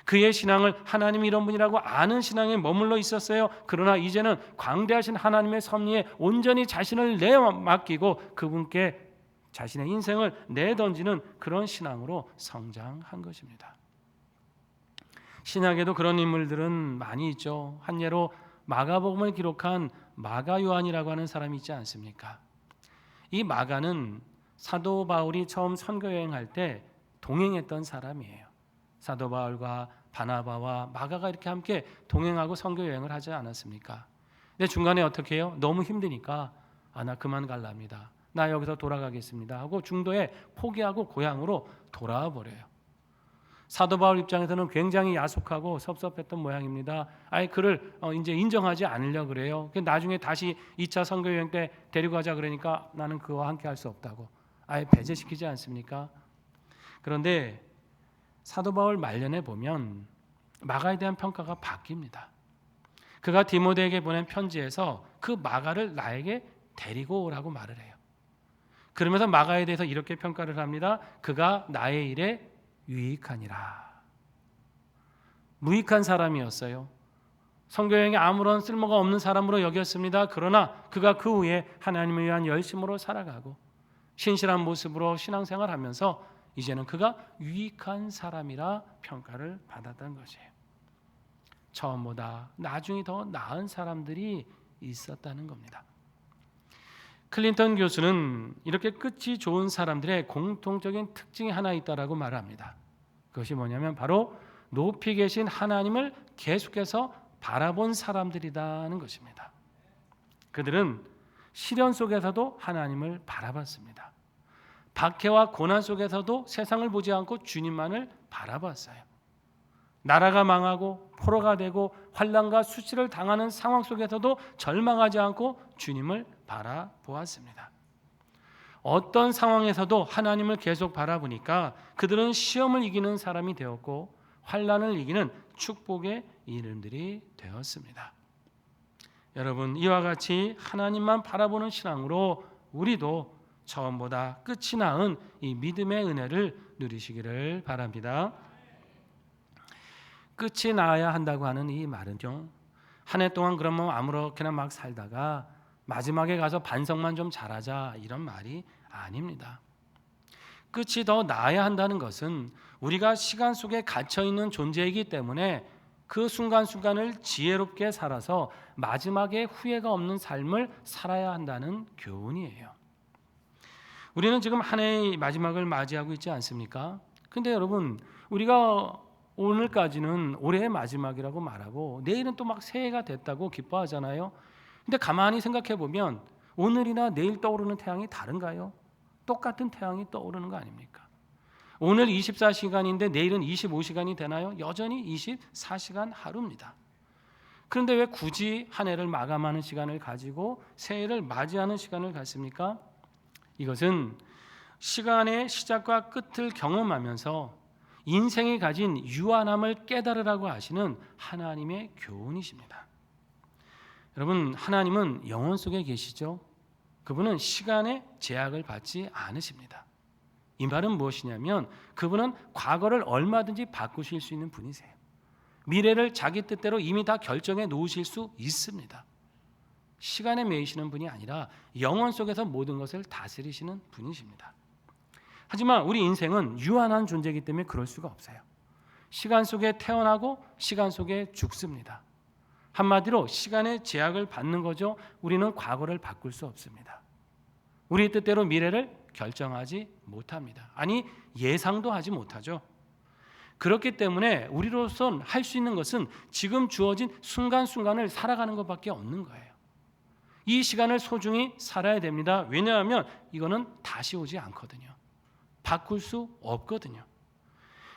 그의 신앙을 하나님이 이런 분이라고 아는 신앙에 머물러 있었어요. 그러나 이제는 광대하신 하나님의 섭리에 온전히 자신을 내맡기고 그분께 자신의 인생을 내던지는 그런 신앙으로 성장한 것입니다. 신약에도 그런 인물들은 많이 있죠. 한 예로 마가복음을 기록한 마가 요한이라고 하는 사람이 있지 않습니까? 이 마가는 사도 바울이 처음 선교 여행할 때 동행했던 사람이에요. 사도 바울과 바나바와 마가가 이렇게 함께 동행하고 선교 여행을 하지 않았습니까? 근데 중간에 어떻게 해요? 너무 힘드니까 나 그만 갈랍니다. 나 여기서 돌아가겠습니다 하고 중도에 포기하고 고향으로 돌아와 버려요. 사도 바울 입장에서는 굉장히 야속하고 섭섭했던 모양입니다. 아예 그를 이제 인정하지 않으려 그래요. 나중에 다시 2차 선교 여행 때 데리고 가자 그러니까 나는 그와 함께 할 수 없다고 아예 배제시키지 않습니까? 그런데 사도 바울 말년에 보면 마가에 대한 평가가 바뀝니다. 그가 디모데에게 보낸 편지에서 그 마가를 나에게 데리고 오라고 말을 해요. 그러면서 마가에 대해서 이렇게 평가를 합니다. 그가 나의 일에 유익하니라. 무익한 사람이었어요. 선교여행에 아무런 쓸모가 없는 사람으로 여겼습니다. 그러나 그가 그 후에 하나님을 위한 열심으로 살아가고 신실한 모습으로 신앙생활하면서 이제는 그가 유익한 사람이라 평가를 받았던 것이에요. 처음보다 나중이 더 나은 사람들이 있었다는 겁니다. 클린턴 교수는 이렇게 끝이 좋은 사람들의 공통적인 특징이 하나 있다라고 말합니다. 그것이 뭐냐면 바로 높이 계신 하나님을 계속해서 바라본 사람들이라는 것입니다. 그들은 시련 속에서도 하나님을 바라봤습니다. 박해와 고난 속에서도 세상을 보지 않고 주님만을 바라봤어요. 나라가 망하고 포로가 되고 환난과 수치를 당하는 상황 속에서도 절망하지 않고 주님을 바라보았습니다. 어떤 상황에서도 하나님을 계속 바라보니까 그들은 시험을 이기는 사람이 되었고 환난을 이기는 축복의 이름들이 되었습니다. 여러분, 이와 같이 하나님만 바라보는 신앙으로 우리도 처음보다 끝이 나은 이 믿음의 은혜를 누리시기를 바랍니다. 끝이 나야 한다고 하는 이 말은요, 한 해 동안 그러면 아무렇게나 막 살다가 마지막에 가서 반성만 좀 잘하자 이런 말이 아닙니다. 끝이 더 나아야 한다는 것은 우리가 시간 속에 갇혀있는 존재이기 때문에 그 순간순간을 지혜롭게 살아서 마지막에 후회가 없는 삶을 살아야 한다는 교훈이에요. 우리는 지금 한 해의 마지막을 맞이하고 있지 않습니까? 근데 여러분, 우리가 오늘까지는 올해의 마지막이라고 말하고 내일은 또 막 새해가 됐다고 기뻐하잖아요. 근데 가만히 생각해 보면 오늘이나 내일 떠오르는 태양이 다른가요? 똑같은 태양이 떠오르는 거 아닙니까? 오늘 24시간인데 내일은 25시간이 되나요? 여전히 24시간 하루입니다. 그런데 왜 굳이 한 해를 마감하는 시간을 가지고 새해를 맞이하는 시간을 갖습니까? 이것은 시간의 시작과 끝을 경험하면서 인생이 가진 유한함을 깨달으라고 하시는 하나님의 교훈이십니다. 여러분, 하나님은 영원 속에 계시죠. 그분은 시간의 제약을 받지 않으십니다. 이 말은 무엇이냐면 그분은 과거를 얼마든지 바꾸실 수 있는 분이세요. 미래를 자기 뜻대로 이미 다 결정해 놓으실 수 있습니다. 시간에 매이시는 분이 아니라 영원 속에서 모든 것을 다스리시는 분이십니다. 하지만 우리 인생은 유한한 존재이기 때문에 그럴 수가 없어요. 시간 속에 태어나고 시간 속에 죽습니다. 한마디로 시간의 제약을 받는 거죠. 우리는 과거를 바꿀 수 없습니다. 우리 뜻대로 미래를 결정하지 못합니다. 아니, 예상도 하지 못하죠. 그렇기 때문에 우리로선 할 수 있는 것은 지금 주어진 순간순간을 살아가는 것밖에 없는 거예요. 이 시간을 소중히 살아야 됩니다. 왜냐하면 이거는 다시 오지 않거든요. 바꿀 수 없거든요.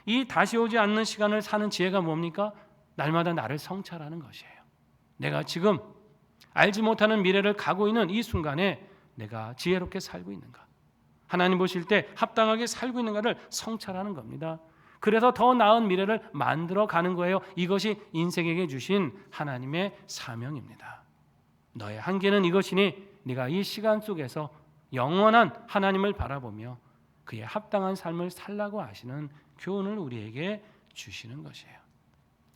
이 다시 오지 않는 시간을 사는 지혜가 뭡니까? 날마다 나를 성찰하는 것이에요. 내가 지금 알지 못하는 미래를 가고 있는 이 순간에 내가 지혜롭게 살고 있는가? 하나님 보실 때 합당하게 살고 있는가를 성찰하는 겁니다. 그래서 더 나은 미래를 만들어 가는 거예요. 이것이 인생에게 주신 하나님의 사명입니다. 너의 한계는 이것이니 네가 이 시간 속에서 영원한 하나님을 바라보며 그의 합당한 삶을 살라고 하시는 교훈을 우리에게 주시는 것이에요.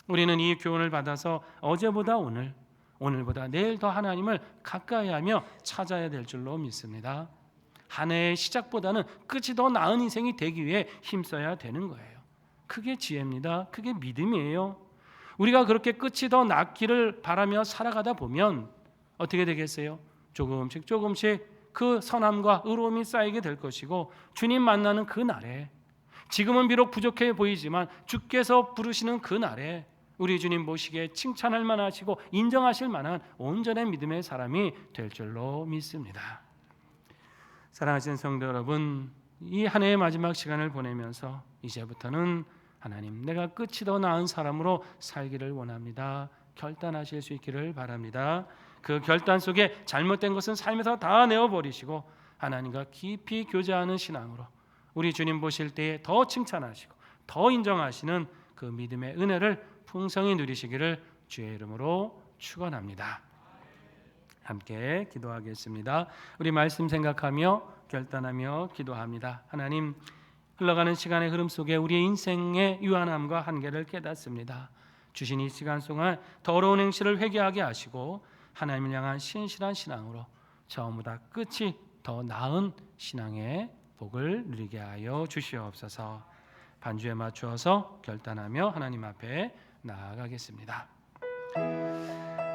우리는 이 교훈을 받아서 어제보다 오늘, 오늘보다 내일 더 하나님을 가까이하며 찾아야 될 줄로 믿습니다. 한 해의 시작보다는 끝이 더 나은 인생이 되기 위해 힘써야 되는 거예요. 그게 지혜입니다. 그게 믿음이에요. 우리가 그렇게 끝이 더 낫기를 바라며 살아가다 보면 어떻게 되겠어요? 조금씩 그 선함과 의로움이 쌓이게 될 것이고 주님 만나는 그 날에 지금은 비록 부족해 보이지만 주께서 부르시는 그 날에 우리 주님 보시기에 칭찬할 만하시고 인정하실 만한 온전한 믿음의 사람이 될 줄로 믿습니다. 사랑하시는 성도 여러분, 이 한 해의 마지막 시간을 보내면서 이제부터는 하나님, 내가 끝이 더 나은 사람으로 살기를 원합니다. 결단하실 수 있기를 바랍니다. 그 결단 속에 잘못된 것은 삶에서 다 내어버리시고 하나님과 깊이 교제하는 신앙으로 우리 주님 보실 때에 더 칭찬하시고 더 인정하시는 그 믿음의 은혜를 풍성히 누리시기를 주의 이름으로 축원합니다. 함께 기도하겠습니다. 우리 말씀 생각하며 결단하며 기도합니다. 하나님, 흘러가는 시간의 흐름 속에 우리의 인생의 유한함과 한계를 깨닫습니다. 주신 이 시간 동안 더러운 행실을 회개하게 하시고 하나님을 향한 신실한 신앙으로 처음보다 끝이 더 나은 신앙의 복을 누리게 하여 주시옵소서. 반주에 맞추어서 결단하며 하나님 앞에 나아가겠습니다.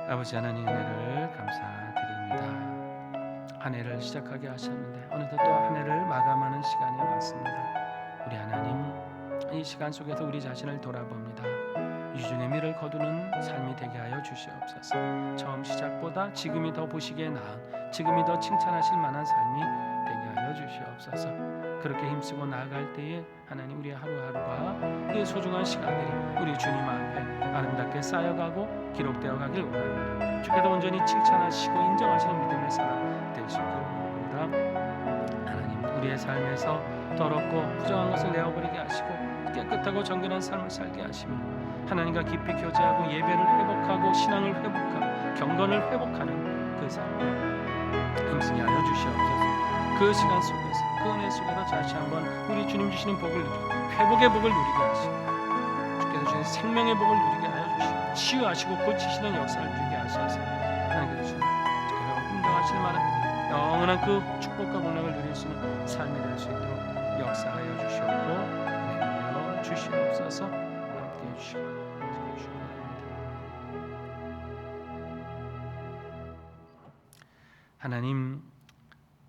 아버지 하나님, 은혜를 감사드립니다. 한 해를 시작하게 하셨는데 어느덧 또 한 해를 마감하는 시간이 왔습니다. 우리 하나님, 이 시간 속에서 우리 자신을 돌아봅니다. 유중의 미를 거두는 삶이 되게 하여 주시옵소서. 처음 시작보다 지금이 더 보시기에 나은, 지금이 더 칭찬하실 만한 삶이 되게 하여 주시옵소서. 그렇게 힘쓰고 나아갈 때에 하나님, 우리의 하루하루가 그 소중한 시간들이 우리 주님 앞에 아름답게 쌓여가고 기록되어 가길 원합니다. 주께서 온전히 칭찬하시고 인정하시는 믿음의 사람 될 수 있기를 원합니다. 하나님, 우리의 삶에서 더럽고 부정한 것을 내어버리게 하시고 깨끗하고 정결한 삶을 살게 하시며 하나님과 깊이 교제하고 예배를 회복하고 신앙을 회복하고 경건을 회복하는 그 삶을 힘쓰게 하여 주시옵소서. 그 시간 속에서, 그 은혜 속에서 다시 한번 우리 주님 주시는 복을 누리고 회복의 복을 누리게 하시고 주께서 주신 생명의 복을 누리게 하여 주시고 치유하시고 고치시는 역사를 누리게 하셔서 하나님께서 주시는 주께서 인정하실 만한 영원한 그 축복과 공락을 누릴 수 있는 삶이 될 수 있도록 역사하여 주시옵고 은혜하여 주시옵소서. 함께해 주시옵소서. 하나님,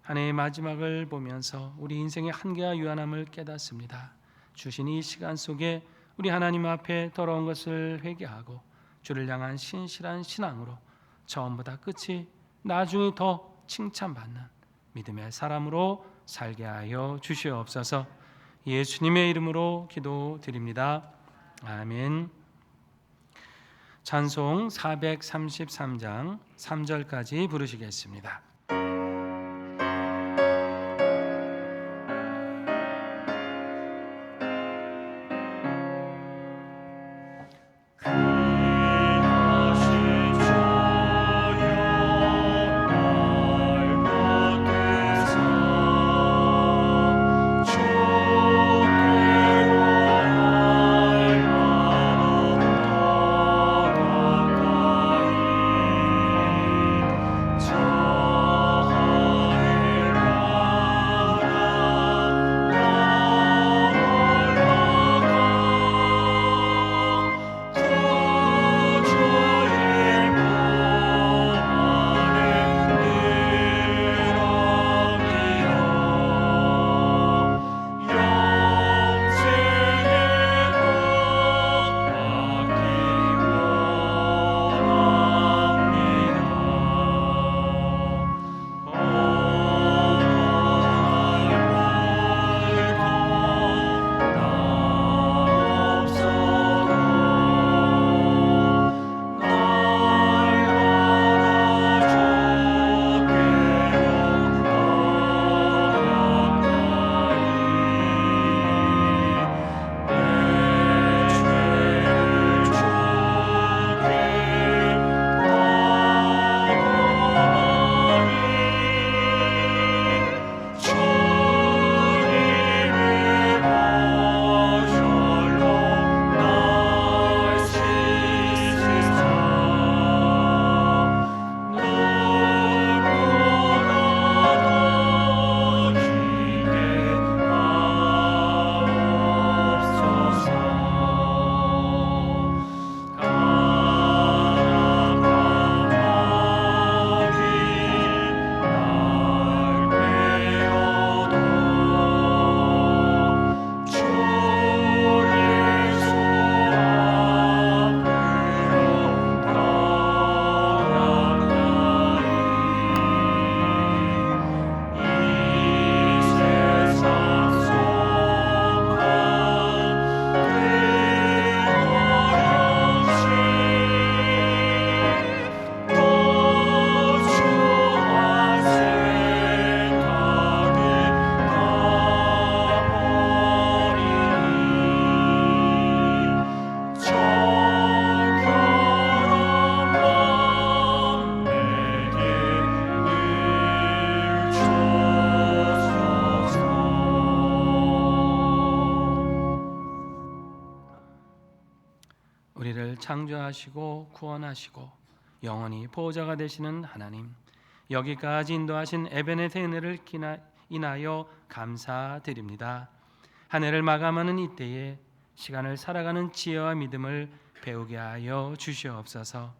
한 해의 마지막을 보면서 우리 인생의 한계와 유한함을 깨닫습니다. 주신 이 시간 속에 우리 하나님 앞에 더러운 것을 회개하고 주를 향한 신실한 신앙으로 처음보다 끝이 나중에 더 칭찬받는 믿음의 사람으로 살게 하여 주시옵소서. 예수님의 이름으로 기도드립니다. 아멘. 찬송 433장 3절까지 부르시겠습니다. 저 우리를 창조하시고 구원하시고 영원히 보호자가 되시는 하나님, 여기까지 인도하신 에베네의 은혜를 인하여 감사드립니다. 한 해를 마감하는 이때에 시간을 살아가는 지혜와 믿음을 배우게 하여 주시옵소서.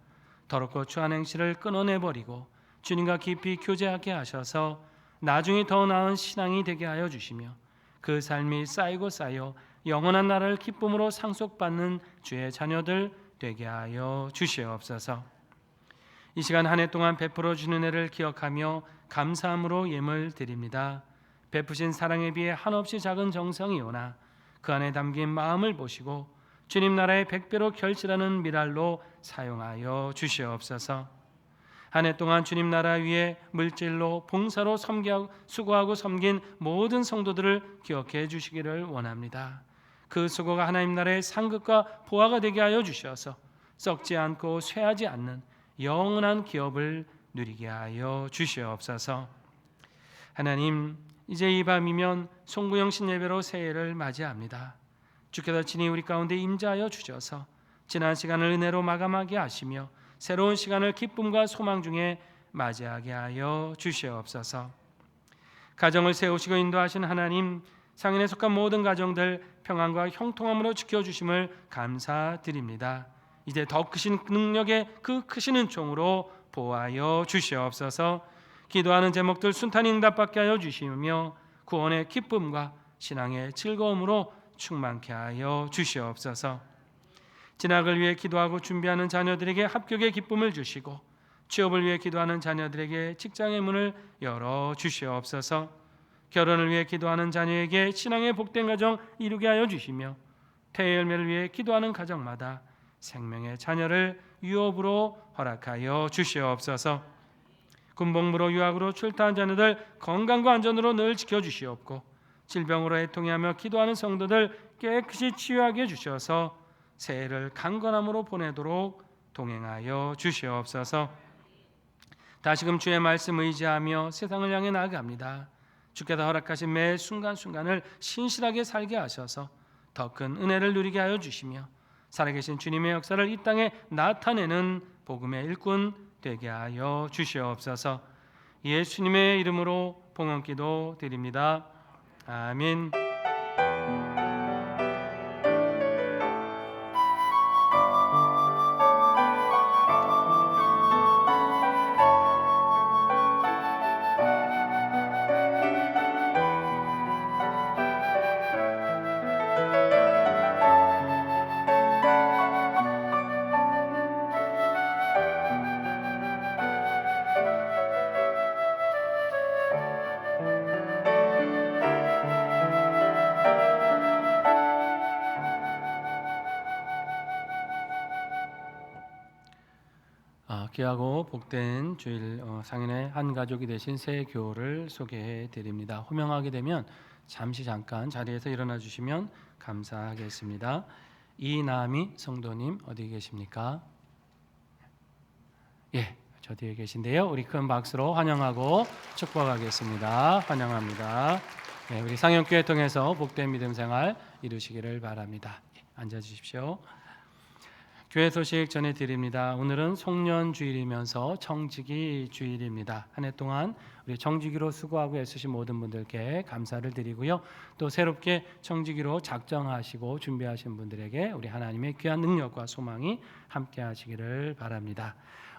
더럽고 추한 행실을 끊어내버리고 주님과 깊이 교제하게 하셔서 나중에 더 나은 신앙이 되게 하여 주시며 그 삶이 쌓이고 쌓여 영원한 나라를 기쁨으로 상속받는 주의 자녀들 되게 하여 주시옵소서. 이 시간 한 해 동안 베풀어 주는 은혜를 기억하며 감사함으로 예물 드립니다. 베푸신 사랑에 비해 한없이 작은 정성이오나 그 안에 담긴 마음을 보시고 주님 나라의 100배로 결실하는 미랄로 사용하여 주시옵소서. 한 해 동안 주님 나라 위에 물질로 봉사로 수고하고 섬긴 모든 성도들을 기억해 주시기를 원합니다. 그 수고가 하나님 나라의 상급과 보화가 되게 하여 주셔서 썩지 않고 쇠하지 않는 영원한 기업을 누리게 하여 주시옵소서. 하나님, 이제 이 밤이면 송구영신 예배로 새해를 맞이합니다. 주께서 친히 우리 가운데 임재하여 주셔서 지난 시간을 은혜로 마감하게 하시며 새로운 시간을 기쁨과 소망 중에 맞이하게 하여 주시옵소서. 가정을 세우시고 인도하신 하나님, 상인에 속한 모든 가정들 평안과 형통함으로 지켜주심을 감사드립니다. 이제 더 크신 능력의 그 크신 은총으로 보호하여 주시옵소서. 기도하는 제목들 순탄히 응답받게 하여 주시며 구원의 기쁨과 신앙의 즐거움으로 충만케 하여 주시옵소서. 진학을 위해 기도하고 준비하는 자녀들에게 합격의 기쁨을 주시고 취업을 위해 기도하는 자녀들에게 직장의 문을 열어 주시옵소서. 결혼을 위해 기도하는 자녀에게 신앙의 복된 가정 이루게 하여 주시며 태의 열매를 위해 기도하는 가정마다 생명의 자녀를 유업으로 허락하여 주시옵소서. 군복무로 유학으로 출타한 자녀들 건강과 안전으로 늘 지켜주시옵고 질병으로 애통해하며 기도하는 성도들 깨끗이 치유하게 해주셔서 새해를 강건함으로 보내도록 동행하여 주시옵소서. 다시금 주의 말씀 의지하며 세상을 향해 나아갑니다. 주께서 허락하신 매 순간순간을 신실하게 살게 하셔서 더 큰 은혜를 누리게 하여 주시며 살아계신 주님의 역사를 이 땅에 나타내는 복음의 일꾼 되게 하여 주시옵소서. 예수님의 이름으로 봉헌기도 드립니다. 아멘. 귀하고 복된 주일 상인의 한 가족이 되신 새 교우를 소개해 드립니다. 호명하게 되면 잠깐 자리에서 일어나 주시면 감사하겠습니다. 이남희 성도님 어디 계십니까? 예, 저 뒤에 계신데요. 우리 큰 박수로 환영하고 축복하겠습니다. 환영합니다. 네, 우리 상영교회 통해서 복된 믿음 생활 이루시기를 바랍니다. 예, 앉아 주십시오. 교회 소식 전해드립니다. 오늘은 송년 주일이면서 청지기 주일입니다. 한 해 동안 우리 청지기로 수고하고 애쓰신 모든 분들께 감사를 드리고요. 또 새롭게 청지기로 작정하시고 준비하신 분들에게 우리 하나님의 귀한 능력과 소망이 함께 하시기를 바랍니다.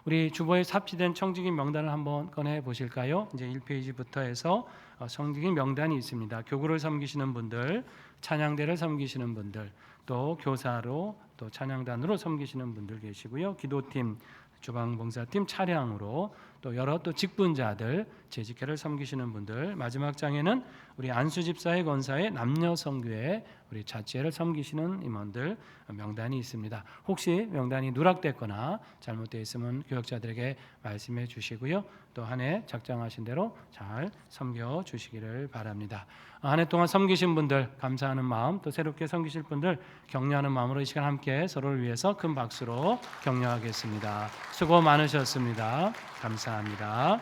우리 주보에 삽입된 청지기 명단을 한번 꺼내 보실까요? 이제 1페이지부터 해서 청지기 명단이 있습니다. 교구를 섬기시는 분들, 찬양대를 섬기시는 분들, 또 교사로 또 찬양단으로 섬기시는 분들 계시고요. 기도팀, 주방봉사팀, 차량으로 또 여러 또 직분자들, 재직회를 섬기시는 분들, 마지막 장에는 우리 안수집사회 권사의 남녀성교회 우리 자치회를 섬기시는 임원들 명단이 있습니다. 혹시 명단이 누락됐거나 잘못되어 있으면 교역자들에게 말씀해 주시고요. 또 한 해 작정하신 대로 잘 섬겨 주시기를 바랍니다. 한 해 동안 섬기신 분들 감사하는 마음, 또 새롭게 섬기실 분들 격려하는 마음으로 이 시간 함께 서로를 위해서 큰 박수로 격려하겠습니다. 수고 많으셨습니다. 감사합니다.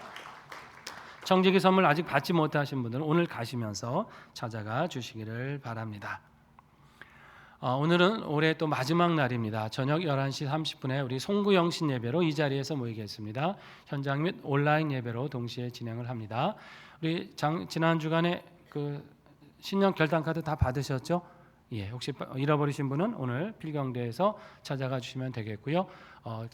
청지기 선물 아직 받지 못하신 분들은 오늘 가시면서 찾아가 주시기를 바랍니다. 오늘은 올해 또 마지막 날입니다. 저녁 11시 30분에 우리 송구영신 예배로 이 자리에서 모이겠습니다. 현장 및 온라인 예배로 동시에 진행을 합니다. 우리 지난 주간에 그 신년 결단 카드 다 받으셨죠? 예, 혹시 잃어버리신 분은 오늘 필경대에서 찾아가 주시면 되겠고요.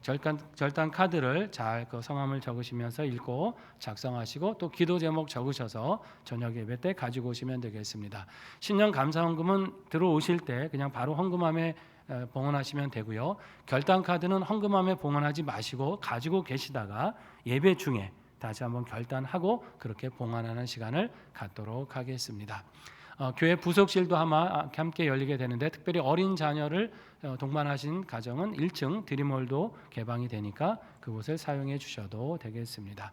절단 카드를 잘 그 성함을 적으시면서 읽고 작성하시고 또 기도 제목 적으셔서 저녁 예배 때 가지고 오시면 되겠습니다. 신년 감사 헌금은 들어오실 때 그냥 바로 헌금함에 봉헌하시면 되고요. 결단 카드는 헌금함에 봉헌하지 마시고 가지고 계시다가 예배 중에 다시 한번 결단하고 그렇게 봉헌하는 시간을 갖도록 하겠습니다. 교회 부속실도 아마 함께 열리게 되는데 특별히 어린 자녀를 동반하신 가정은 1층 드림홀도 개방이 되니까 그곳을 사용해 주셔도 되겠습니다.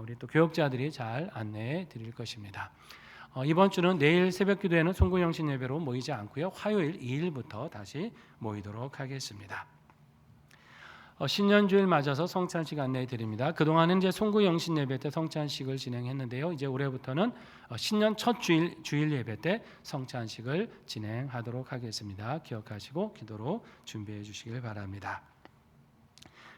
우리 또 교역자들이 잘 안내해 드릴 것입니다. 이번 주는 내일 새벽 기도회는 송구영신 예배로 모이지 않고요. 화요일 2일부터 다시 모이도록 하겠습니다. 신년주일 맞아서 성찬식 안내해 드립니다. 그동안은 이제 송구영신 예배 때 성찬식을 진행했는데요. 이제 올해부터는 신년 첫 주일 예배 때 성찬식을 진행하도록 하겠습니다. 기억하시고 기도로 준비해 주시길 바랍니다.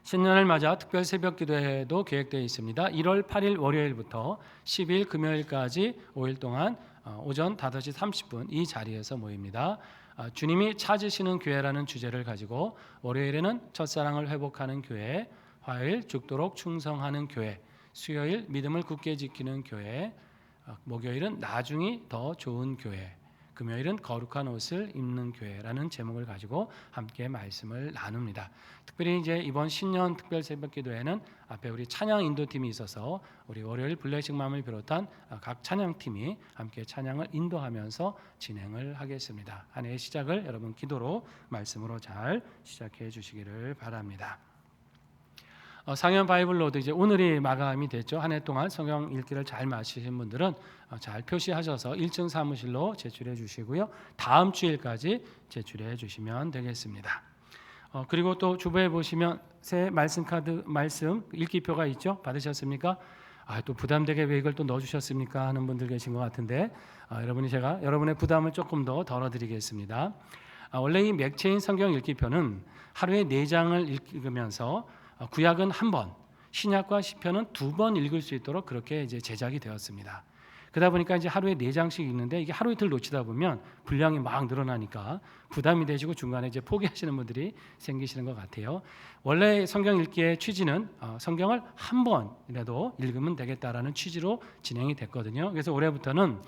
신년을 맞아 특별 새벽 기도회도 계획되어 있습니다. 1월 8일 월요일부터 10일 금요일까지 5일 동안 오전 5시 30분 이 자리에서 모입니다. 주님이 찾으시는 교회라는 주제를 가지고 월요일에는 첫사랑을 회복하는 교회, 화요일 죽도록 충성하는 교회, 수요일 믿음을 굳게 지키는 교회, 목요일은 나중이 더 좋은 교회, 금요일은 거룩한 옷을 입는 교회라는 제목을 가지고 함께 말씀을 나눕니다. 특별히 이제 이번 신년 특별 새벽 기도회는 앞에 우리 찬양 인도팀이 있어서 우리 월요일 블레싱맘을 비롯한 각 찬양팀이 함께 찬양을 인도하면서 진행을 하겠습니다. 한 해의 시작을 여러분 기도로 말씀으로 잘 시작해 주시기를 바랍니다. 상현 바이블로도 이제 오늘이 마감이 됐죠. 한 해 동안 성경 읽기를 잘 마치신 분들은 잘 표시하셔서 1층 사무실로 제출해 주시고요. 다음 주일까지 제출해 주시면 되겠습니다. 그리고 또 주부에 보시면 새 말씀 카드 말씀 읽기표가 있죠. 받으셨습니까? 또 부담되게 왜 이걸 또 넣어주셨습니까? 하는 분들 계신 것 같은데 제가 여러분의 부담을 조금 더 덜어드리겠습니다. 원래 이 맥체인 성경 읽기표는 하루에 4장을 읽으면서 구약은 한 번, 신약과 시편은 2번 읽을 수 있도록 그렇게 이제 제작이 되었습니다. 그러다 보니까 이제 하루에 4장씩 읽는데 이게 하루 이틀 놓치다 보면 분량이 막 늘어나니까 부담이 되시고 중간에 이제 포기하시는 분들이 생기시는 것 같아요. 원래 성경 읽기의 취지는 성경을 한 번이라도 읽으면 되겠다라는 취지로 진행이 됐거든요. 그래서 올해부터는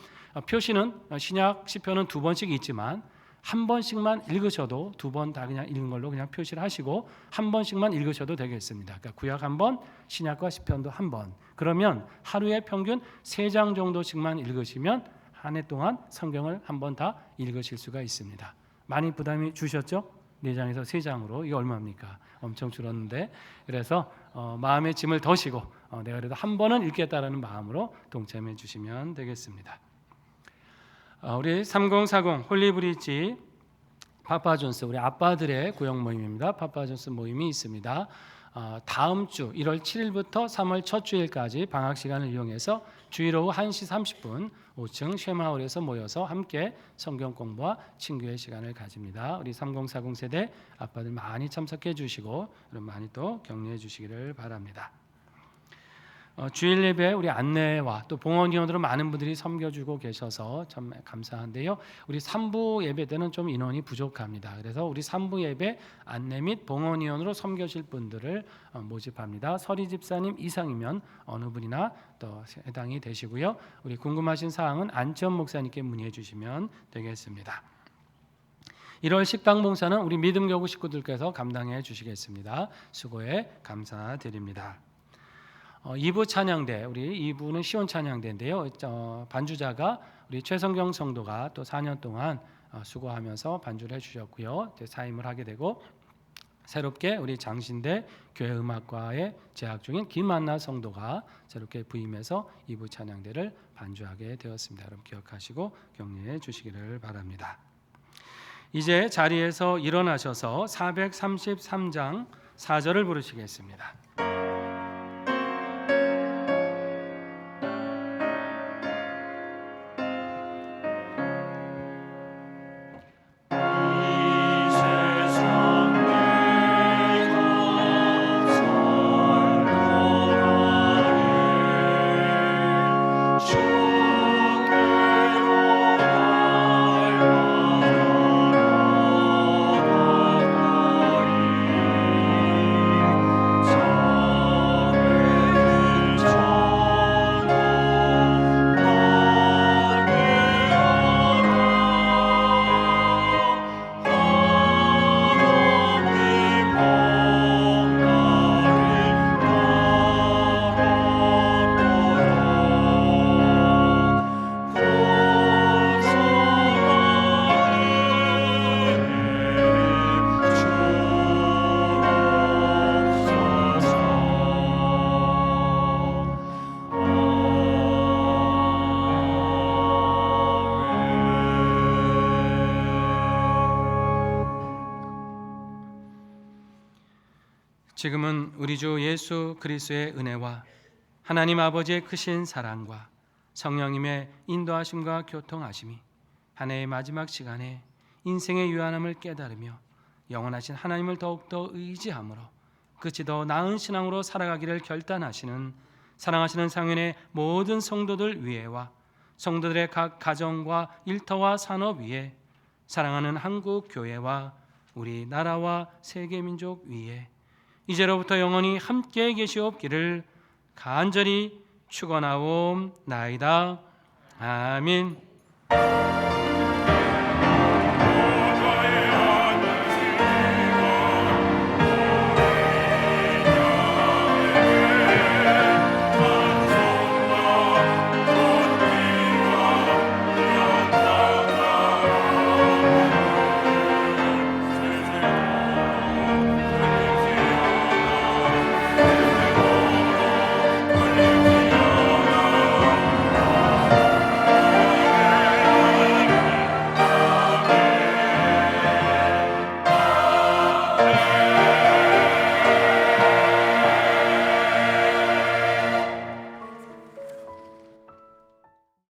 표시는 신약, 시편은 2번씩 있지만 한 번씩만 읽으셔도 2번 다 그냥 읽는 걸로 그냥 표시를 하시고 한 번씩만 읽으셔도 되겠습니다. 그러니까 구약 한 번, 신약과 시편도 한 번. 그러면 하루에 평균 3장 정도씩만 읽으시면 한 해 동안 성경을 한 번 다 읽으실 수가 있습니다. 많이 부담이 주셨죠? 4장에서 3장으로 이게 얼마입니까? 엄청 줄었는데 그래서 마음의 짐을 더시고 내가 그래도 한 번은 읽겠다라는 마음으로 동참해 주시면 되겠습니다. 우리 3040 홀리브리지 파파존스 우리 아빠들의 구역 모임입니다. 파파존스 모임이 있습니다. 다음 주 1월 7일부터 3월 첫 주일까지 방학 시간을 이용해서 주일 오후 1시 30분 5층 쉐마홀에서 모여서 함께 성경 공부와 친교의 시간을 가집니다. 우리 3040 세대 아빠들 많이 참석해 주시고 많이 또 격려해 주시기를 바랍니다. 주일 예배 우리 안내와 또 봉헌위원으로 많은 분들이 섬겨주고 계셔서 참 감사한데요. 우리 3부 예배 때는 좀 인원이 부족합니다. 그래서 우리 3부 예배 안내 및 봉헌위원으로 섬겨질 분들을 모집합니다. 서리 집사님 이상이면 어느 분이나 또 해당이 되시고요. 우리 궁금하신 사항은 안치원 목사님께 문의해 주시면 되겠습니다. 1월 식당 봉사는 우리 믿음교구 식구들께서 감당해 주시겠습니다. 수고에 감사드립니다. 2부 찬양대 우리 2부는 시온 찬양대인데요. 반주자가 우리 최성경 성도가 또 4년 동안 수고하면서 반주를 해주셨고요. 사임을 하게 되고 새롭게 우리 장신대 교회음악과에 재학 중인 김만나 성도가 새롭게 부임해서 2부 찬양대를 반주하게 되었습니다. 여러분 기억하시고 격려해 주시기를 바랍니다. 이제 자리에서 일어나셔서 433장 4절을 부르시겠습니다. 지금은 우리 주 예수 그리스도의 은혜와 하나님 아버지의 크신 사랑과 성령님의 인도하심과 교통하심이 한 해의 마지막 시간에 인생의 유한함을 깨달으며 영원하신 하나님을 더욱더 의지함으로 끝이 더 나은 신앙으로 살아가기를 결단하시는 사랑하시는 상윤의 모든 성도들 위에와 성도들의 각 가정과 일터와 산업 위에 사랑하는 한국 교회와 우리 나라와 세계 민족 위에 이제로부터 영원히 함께 계시옵기를 간절히 축원하옵나이다. 아멘.